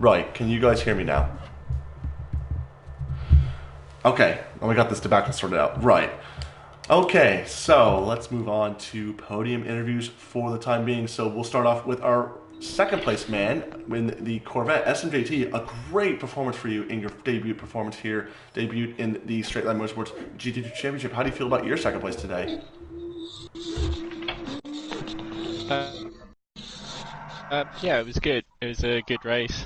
Right, can you guys hear me now? Okay, well, we got this debacle sorted out. Right. Okay, so let's move on to podium interviews for the time being. So we'll start off with our second place man in the Corvette SMJT. A great performance for you in your debut performance here. Debuted in the Straight Line Motorsports GT3 Championship. How do you feel about your second place today? Yeah, it was good. It was a good race.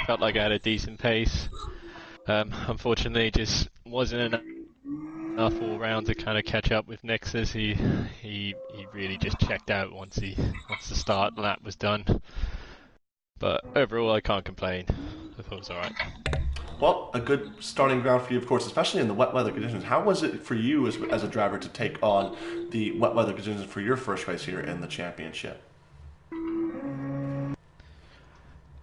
Felt like I had a decent pace. Unfortunately, just wasn't enough all round to kind of catch up with Nexus. He really just checked out once the start lap was done. But overall, I can't complain. I thought it was alright. Well, a good starting ground for you, of course, especially in the wet weather conditions. How was it for you as a driver to take on the wet weather conditions for your first race here in the championship?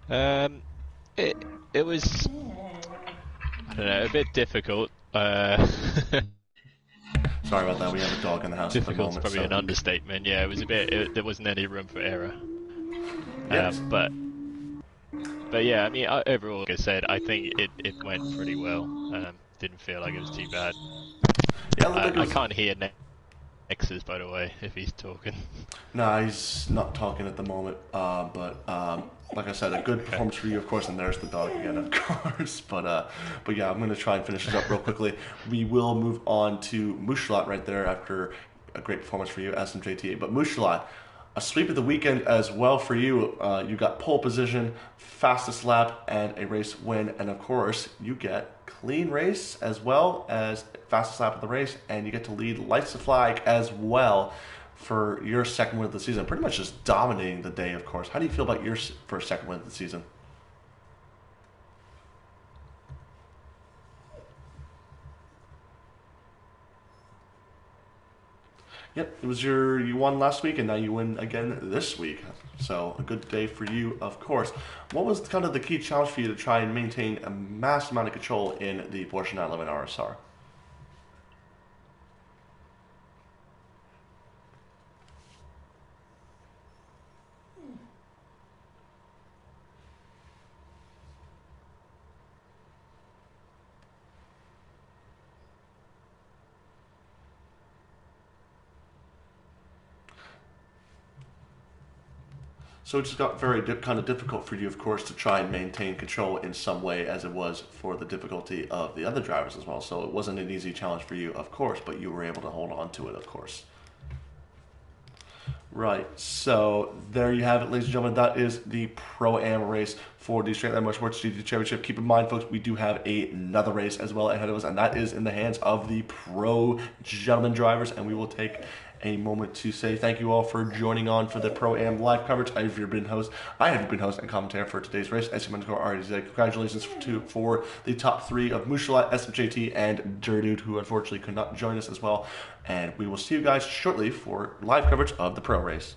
It was, I don't know, a bit difficult. Sorry about that. We have a dog in the house at the Difficult is moment. probably So. an understatement. Yeah, it was a bit. There wasn't any room for error. Yes. But yeah, I mean, overall, like I said, I think it went pretty well. Didn't feel like it was too bad. Yeah, it looked like it I was... can't hear Nexus, by the way, if he's talking. No, he's not talking at the moment. Like I said, a good performance for you, of course, and there's the dog again, of course. But yeah, I'm going to try and finish this up real quickly. We will move on to Mushalat right there after a great performance for you, SMJT. But Mushalat, a sweep of the weekend as well for you. You got pole position, fastest lap, and a race win. And of course, you get clean race as well as fastest lap of the race, and you get to lead Lights the Flag as well for your second win of the season. Pretty much just dominating the day, of course. How do you feel about your first second win of the season? Yep, it was you won last week, and now you win again this week. So a good day for you, of course. What was kind of the key challenge for you to try and maintain a mass amount of control in the Porsche 911 RSR? So it just got very kind of difficult for you, of course, to try and maintain control in some way, as it was for the difficulty of the other drivers as well. So it wasn't an easy challenge for you, of course, but you were able to hold on to it, of course. Right, so there you have it, ladies and gentlemen. That is the Pro-Am race for the Straight Line Motorsports GT Championship. Keep in mind, folks, we do have another race as well ahead of us, and that is in the hands of the Pro Gentlemen drivers, and we will take a moment to say thank you all for joining on for the Pro-Am live coverage. I have been host and commentator for today's race, SLM_RDZ. Congratulations for the top three of Mushalat, SMJT, and Durdude, who unfortunately could not join us as well. And we will see you guys shortly for live coverage of the Pro Race.